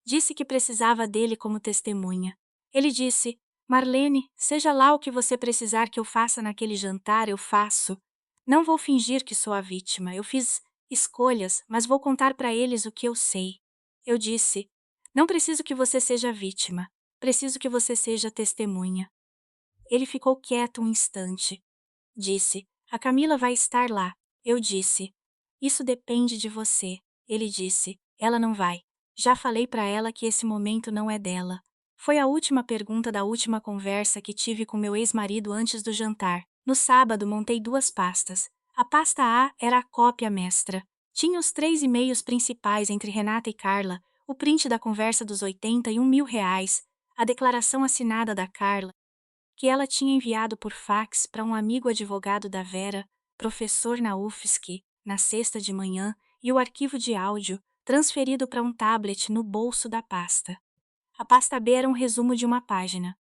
Speaker 1: Disse que precisava dele como testemunha. Ele disse: Marlene, seja lá o que você precisar que eu faça naquele jantar, eu faço. Não vou fingir que sou a vítima. Eu fiz escolhas, mas vou contar para eles o que eu sei. Eu disse: Não preciso que você seja vítima. Preciso que você seja testemunha. Ele ficou quieto um instante. Disse: A Camila vai estar lá. Eu disse: Isso depende de você. Ele disse: Ela não vai. Já falei para ela que esse momento não é dela. Foi a última pergunta da última conversa que tive com meu ex-marido antes do jantar. No sábado montei 2 pastas. A pasta A era a cópia mestra. Tinha os 3 e-mails principais entre Renata e Carla, o print da conversa dos R$ 81.000, a declaração assinada da Carla, que ela tinha enviado por fax para um amigo advogado da Vera, professor na UFSC, na sexta de manhã, e o arquivo de áudio, transferido para um tablet no bolso da pasta. A pasta B era um resumo de uma página.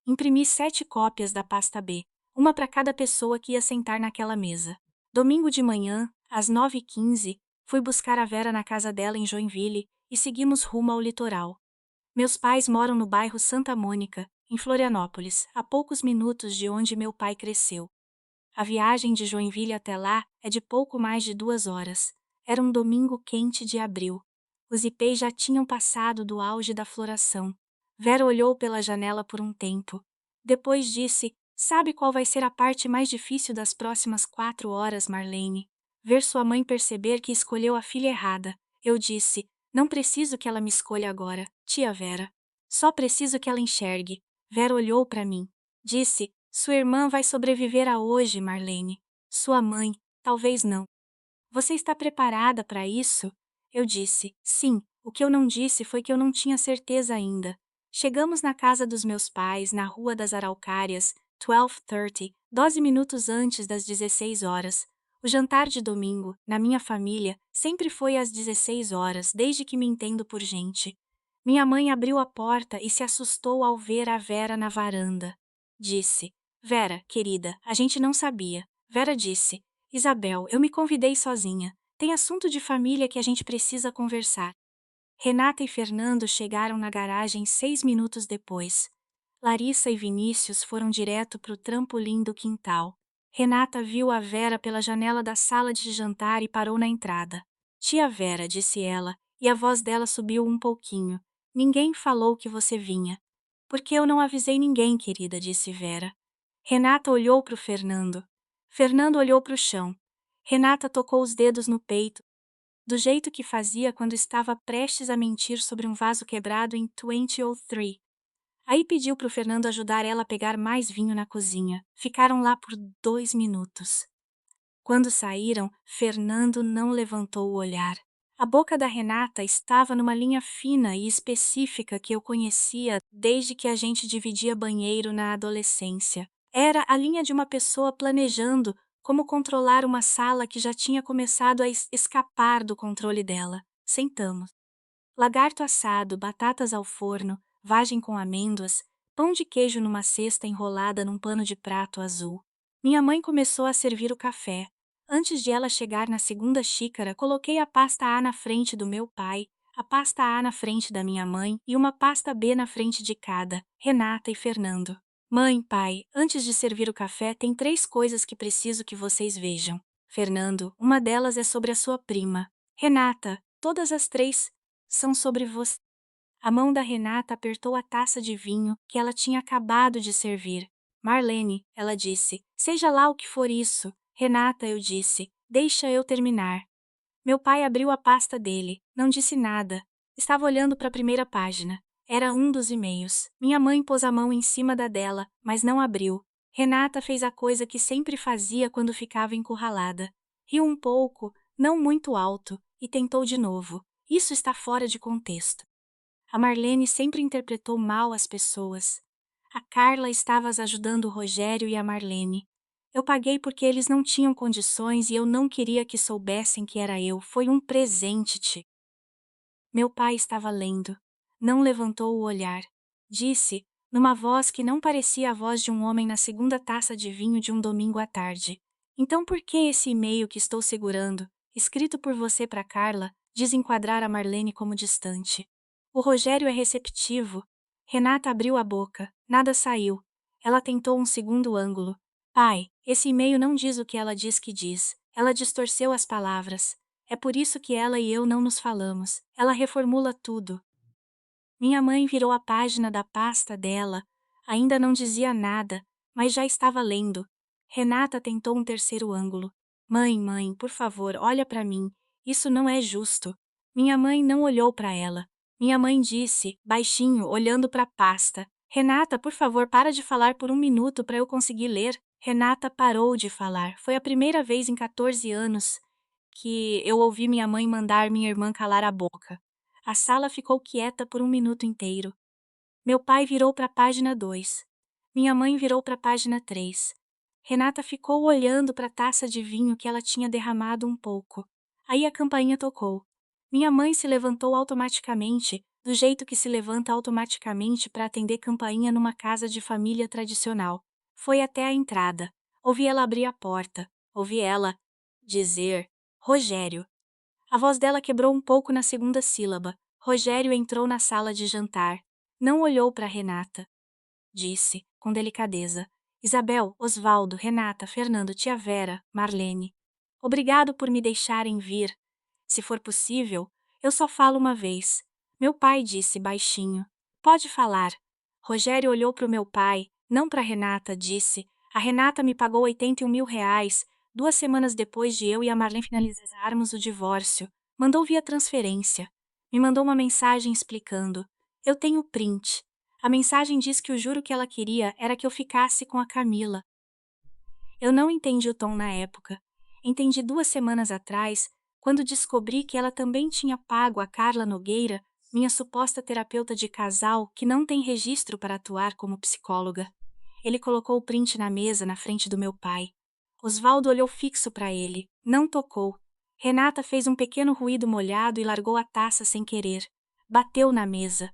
Speaker 1: Imprimi 7 cópias da pasta B, uma para cada pessoa que ia sentar naquela mesa. Domingo de manhã, às 9h15, fui buscar a Vera na casa dela em Joinville e seguimos rumo ao litoral. Meus pais moram no bairro Santa Mônica, em Florianópolis, a poucos minutos de onde meu pai cresceu. A viagem de Joinville até lá é de pouco mais de 2 horas. Era um domingo quente de abril. Os ipês já tinham passado do auge da floração. Vera olhou pela janela por um tempo. Depois disse: "Sabe qual vai ser a parte mais difícil das próximas 4 horas, Marlene? Ver sua mãe perceber que escolheu a filha errada." Eu disse: "Não preciso que ela me escolha agora, tia Vera. Só preciso que ela enxergue." Vera olhou para mim. Disse: "Sua irmã vai sobreviver a hoje, Marlene. Sua mãe, talvez não. Você está preparada para isso?" Eu disse: "Sim." O que eu não disse foi que eu não tinha certeza ainda. Chegamos na casa dos meus pais, na Rua das Araucárias, 12:30, 12 minutos antes das 16 horas. O jantar de domingo, na minha família, sempre foi às 16 horas, desde que me entendo por gente. Minha mãe abriu a porta e se assustou ao ver a Vera na varanda. Disse: "Vera, querida, a gente não sabia." Vera disse: "Isabel, eu me convidei sozinha. Tem assunto de família que a gente precisa conversar." Renata e Fernando chegaram na garagem 6 minutos depois. Larissa e Vinícius foram direto para o trampolim do quintal. Renata viu a Vera pela janela da sala de jantar e parou na entrada. "Tia Vera", disse ela, e a voz dela subiu um pouquinho. "Ninguém falou que você vinha." "Porque eu não avisei ninguém, querida", disse Vera. Renata olhou para o Fernando. Fernando olhou para o chão. Renata tocou os dedos no peito, do jeito que fazia quando estava prestes a mentir sobre um vaso quebrado em 2003. Aí pediu para o Fernando ajudar ela a pegar mais vinho na cozinha. Ficaram lá por 2 minutos. Quando saíram, Fernando não levantou o olhar. A boca da Renata estava numa linha fina e específica que eu conhecia desde que a gente dividia banheiro na adolescência. Era a linha de uma pessoa planejando como controlar uma sala que já tinha começado a escapar do controle dela. Sentamos. Lagarto assado, batatas ao forno, vagem com amêndoas, pão de queijo numa cesta enrolada num pano de prato azul. Minha mãe começou a servir o café. Antes de ela chegar na segunda xícara, coloquei a pasta A na frente do meu pai, a pasta A na frente da minha mãe e uma pasta B na frente de cada, Renata e Fernando. "Mãe, pai, antes de servir o café, tem 3 coisas que preciso que vocês vejam." "Fernando, uma delas é sobre a sua prima." "Renata, todas as 3 são sobre você." A mão da Renata apertou a taça de vinho que ela tinha acabado de servir. "Marlene", ela disse, "seja lá o que for isso." "Renata", eu disse, "deixa eu terminar." Meu pai abriu a pasta dele, não disse nada. Estava olhando para a primeira página. Era um dos e-mails. Minha mãe pôs a mão em cima da dela, mas não abriu. Renata fez a coisa que sempre fazia quando ficava encurralada. Riu um pouco, não muito alto, e tentou de novo. "Isso está fora de contexto." A Marlene sempre interpretou mal as pessoas. A Carla estava ajudando o Rogério e a Marlene. Eu paguei porque eles não tinham condições e eu não queria que soubessem que era eu. Foi um presente, Ti. Meu pai estava lendo. Não levantou o olhar. Disse, numa voz que não parecia a voz de um homem na segunda taça de vinho de um domingo à tarde: "Então por que esse e-mail que estou segurando, escrito por você para Carla, desenquadrar a Marlene como distante?" O Rogério é receptivo. Renata abriu a boca. Nada saiu. Ela tentou um segundo ângulo. "Pai, esse e-mail não diz o que ela diz que diz." Ela distorceu as palavras. "É por isso que ela e eu não nos falamos." Ela reformula tudo. Minha mãe virou a página da pasta dela. Ainda não dizia nada, mas já estava lendo. Renata tentou um terceiro ângulo. Mãe, por favor, olha para mim. Isso não é justo." Minha mãe não olhou para ela. Minha mãe disse, baixinho, olhando para a pasta: "Renata, por favor, para de falar por um minuto para eu conseguir ler." Renata parou de falar. Foi a primeira vez em 14 anos que eu ouvi minha mãe mandar minha irmã calar a boca. A sala ficou quieta por um minuto inteiro. Meu pai virou para a página 2. Minha mãe virou para a página 3. Renata ficou olhando para a taça de vinho que ela tinha derramado um pouco. Aí a campainha tocou. Minha mãe se levantou automaticamente, do jeito que se levanta automaticamente para atender campainha numa casa de família tradicional. Foi até a entrada. Ouvi ela abrir a porta. Ouvi ela dizer: Rogério. A voz dela quebrou um pouco na segunda sílaba. Rogério entrou na sala de jantar. Não olhou para Renata. Disse, com delicadeza: Isabel, Osvaldo, Renata, Fernando, tia Vera, Marlene. Obrigado por me deixarem vir. Se for possível, eu só falo uma vez. Meu pai disse baixinho. Pode falar. Rogério olhou para o meu pai, não para Renata, disse. A Renata me pagou 81 mil reais, 2 semanas depois de eu e a Marlene finalizarmos o divórcio. Mandou via transferência. Me mandou uma mensagem explicando. Eu tenho print. A mensagem diz que o juro que ela queria era que eu ficasse com a Camila. Eu não entendi o tom na época. Entendi 2 semanas atrás, quando descobri que ela também tinha pago a Carla Nogueira, minha suposta terapeuta de casal que não tem registro para atuar como psicóloga. Ele colocou o print na mesa na frente do meu pai. Osvaldo olhou fixo para ele, não tocou. Renata fez um pequeno ruído molhado e largou a taça sem querer. Bateu na mesa.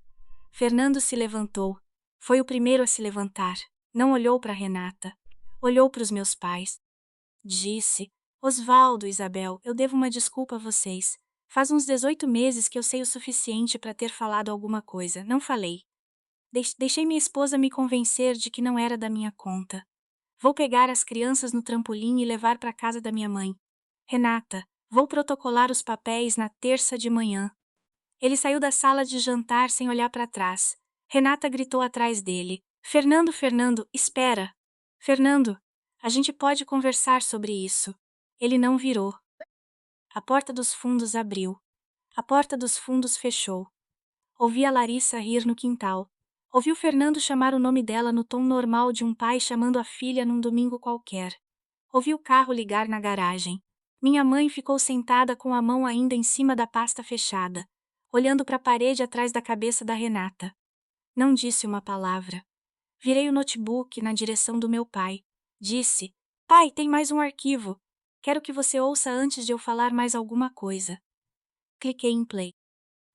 Speaker 1: Fernando se levantou. Foi o primeiro a se levantar. Não olhou para Renata. Olhou para os meus pais. Disse: Osvaldo, Isabel, eu devo uma desculpa a vocês. Faz uns 18 meses que eu sei o suficiente para ter falado alguma coisa. Não falei. Deixei minha esposa me convencer de que não era da minha conta. Vou pegar as crianças no trampolim e levar para casa da minha mãe. Renata, vou protocolar os papéis na terça de manhã. Ele saiu da sala de jantar sem olhar para trás. Renata gritou atrás dele: Fernando, Fernando, espera! Fernando, a gente pode conversar sobre isso. Ele não virou. A porta dos fundos abriu. A porta dos fundos fechou. Ouvi a Larissa rir no quintal. Ouvi o Fernando chamar o nome dela no tom normal de um pai chamando a filha num domingo qualquer. Ouvi o carro ligar na garagem. Minha mãe ficou sentada com a mão ainda em cima da pasta fechada, olhando para a parede atrás da cabeça da Renata. Não disse uma palavra. Virei o notebook na direção do meu pai. Disse: Pai, tem mais um arquivo. Quero que você ouça antes de eu falar mais alguma coisa. Cliquei em play.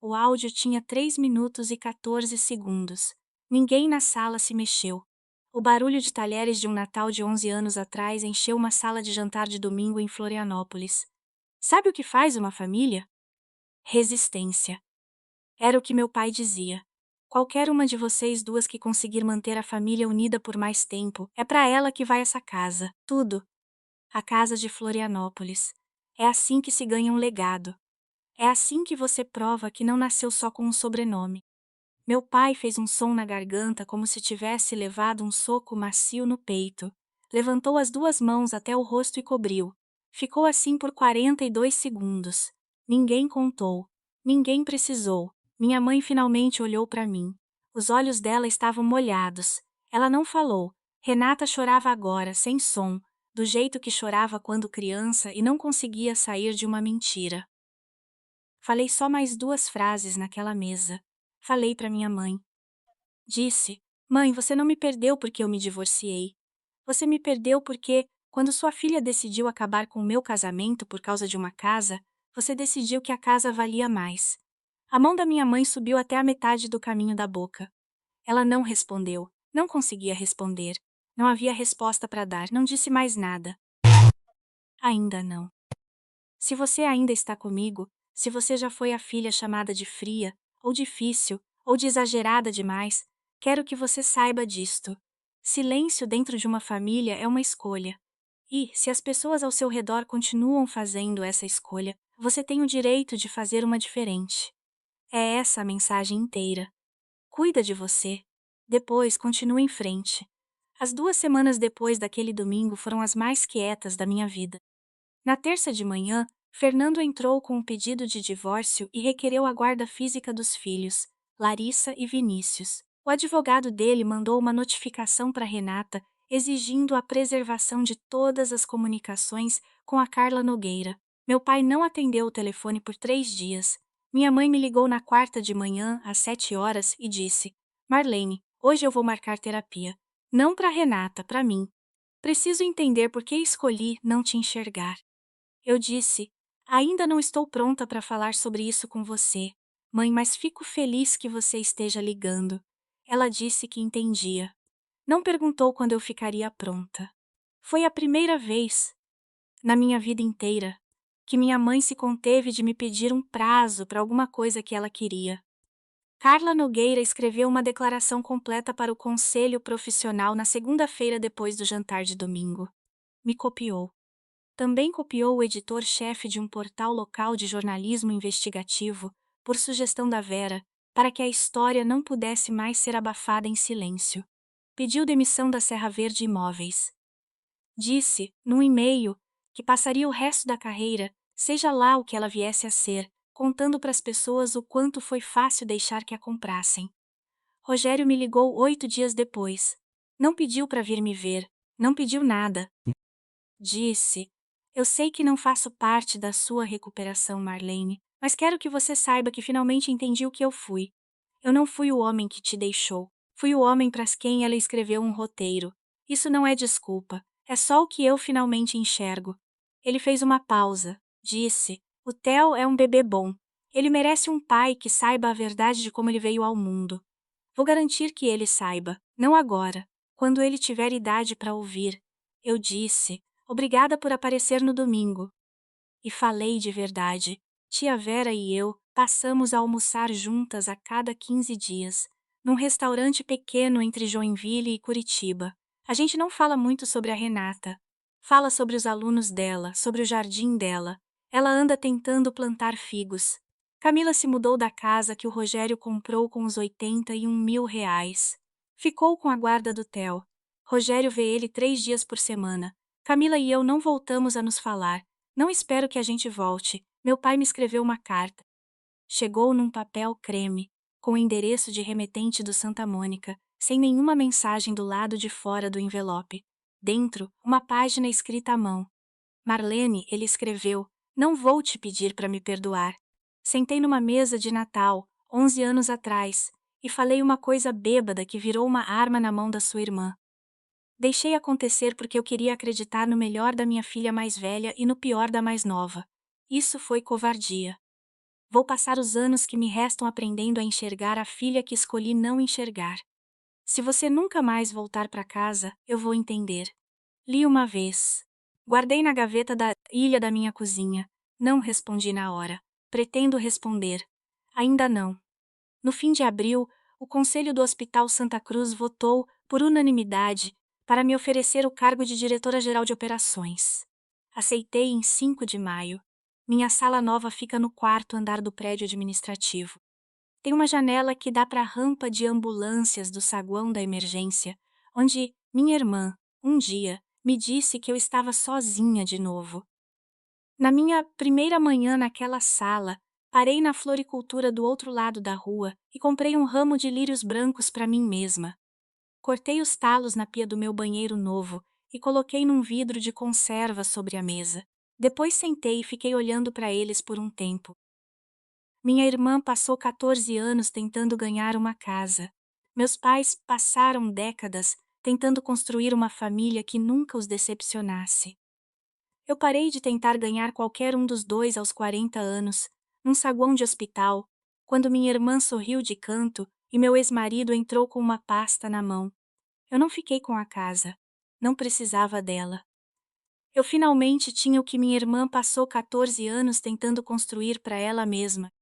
Speaker 1: O áudio tinha 3 minutos e 14 segundos. Ninguém na sala se mexeu. O barulho de talheres de um Natal de 11 anos atrás encheu uma sala de jantar de domingo em Florianópolis. Sabe o que faz uma família? Resistência. Era o que meu pai dizia. Qualquer uma de vocês duas que conseguir manter a família unida por mais tempo, é para ela que vai essa casa. Tudo. A casa de Florianópolis. É assim que se ganha um legado. É assim que você prova que não nasceu só com um sobrenome. Meu pai fez um som na garganta como se tivesse levado um soco macio no peito. Levantou as 2 mãos até o rosto e cobriu. Ficou assim por 42 segundos. Ninguém contou. Ninguém precisou. Minha mãe finalmente olhou para mim. Os olhos dela estavam molhados. Ela não falou. Renata chorava agora, sem som, do jeito que chorava quando criança e não conseguia sair de uma mentira. Falei só mais 2 frases naquela mesa. Falei para minha mãe. Disse: Mãe, você não me perdeu porque eu me divorciei. Você me perdeu porque, quando sua filha decidiu acabar com o meu casamento por causa de uma casa, você decidiu que a casa valia mais. A mão da minha mãe subiu até a metade do caminho da boca. Ela não respondeu. Não conseguia responder. Não havia resposta para dar. Não disse mais nada. Ainda não. Se você ainda está comigo, se você já foi a filha chamada de fria, ou difícil, ou de exagerada demais, quero que você saiba disto. Silêncio dentro de uma família é uma escolha. E, se as pessoas ao seu redor continuam fazendo essa escolha, você tem o direito de fazer uma diferente. É essa a mensagem inteira. Cuida de você. Depois, continue em frente. As 2 semanas depois daquele domingo foram as mais quietas da minha vida. Na terça de manhã, Fernando entrou com um pedido de divórcio e requereu a guarda física dos filhos, Larissa e Vinícius. O advogado dele mandou uma notificação para Renata exigindo a preservação de todas as comunicações com a Carla Nogueira. Meu pai não atendeu o telefone por 3 dias. Minha mãe me ligou na quarta de manhã, às 7 horas, e disse: Marlene, hoje eu vou marcar terapia. Não para Renata, para mim. Preciso entender por que escolhi não te enxergar. Eu disse: ainda não estou pronta para falar sobre isso com você, mãe, mas fico feliz que você esteja ligando. Ela disse que entendia. Não perguntou quando eu ficaria pronta. Foi a primeira vez, na minha vida inteira, que minha mãe se conteve de me pedir um prazo para alguma coisa que ela queria. Carla Nogueira escreveu uma declaração completa para o conselho profissional na segunda-feira depois do jantar de domingo. Me copiou. Também copiou o editor-chefe de um portal local de jornalismo investigativo, por sugestão da Vera, para que a história não pudesse mais ser abafada em silêncio. Pediu demissão da Serra Verde Imóveis. Disse, num e-mail, que passaria o resto da carreira, seja lá o que ela viesse a ser, contando para as pessoas o quanto foi fácil deixar que a comprassem. Rogério me ligou 8 dias depois. Não pediu para vir me ver, não pediu nada. Disse: eu sei que não faço parte da sua recuperação, Marlene, mas quero que você saiba que finalmente entendi o que eu fui. Eu não fui o homem que te deixou, fui o homem para quem ela escreveu um roteiro. Isso não é desculpa, é só o que eu finalmente enxergo. Ele fez uma pausa. Disse: o Theo é um bebê bom. Ele merece um pai que saiba a verdade de como ele veio ao mundo. Vou garantir que ele saiba, não agora, quando ele tiver idade para ouvir. Eu disse: obrigada por aparecer no domingo. E falei de verdade. Tia Vera e eu passamos a almoçar juntas a cada 15 dias, num restaurante pequeno entre Joinville e Curitiba. A gente não fala muito sobre a Renata. Fala sobre os alunos dela, sobre o jardim dela. Ela anda tentando plantar figos. Camila se mudou da casa que o Rogério comprou com os 81 mil reais. Ficou com a guarda do Theo. Rogério vê ele 3 dias por semana. Camila e eu não voltamos a nos falar. Não espero que a gente volte. Meu pai me escreveu uma carta. Chegou num papel creme, com o endereço de remetente do Santa Mônica, sem nenhuma mensagem do lado de fora do envelope. Dentro, uma página escrita à mão. Marlene, ele escreveu, não vou te pedir para me perdoar. Sentei numa mesa de Natal, 11 anos atrás, e falei uma coisa bêbada que virou uma arma na mão da sua irmã. Deixei acontecer porque eu queria acreditar no melhor da minha filha mais velha e no pior da mais nova. Isso foi covardia. Vou passar os anos que me restam aprendendo a enxergar a filha que escolhi não enxergar. Se você nunca mais voltar para casa, eu vou entender. Li uma vez. Guardei na gaveta da ilha da minha cozinha. Não respondi na hora. Pretendo responder. Ainda não. No fim de abril, o Conselho do Hospital Santa Cruz votou, por unanimidade, para me oferecer o cargo de diretora-geral de operações. Aceitei em 5 de maio. Minha sala nova fica no quarto andar do prédio administrativo. Tem uma janela que dá para a rampa de ambulâncias do saguão da emergência, onde minha irmã, um dia, me disse que eu estava sozinha de novo. Na minha primeira manhã naquela sala, parei na floricultura do outro lado da rua e comprei um ramo de lírios brancos para mim mesma. Cortei os talos na pia do meu banheiro novo e coloquei num vidro de conserva sobre a mesa. Depois sentei e fiquei olhando para eles por um tempo. Minha irmã passou 14 anos tentando ganhar uma casa. Meus pais passaram décadas tentando construir uma família que nunca os decepcionasse. Eu parei de tentar ganhar qualquer um dos dois aos 40 anos, num saguão de hospital, quando minha irmã sorriu de canto e meu ex-marido entrou com uma pasta na mão. Eu não fiquei com a casa. Não precisava dela. Eu finalmente tinha o que minha irmã passou 14 anos tentando construir para ela mesma.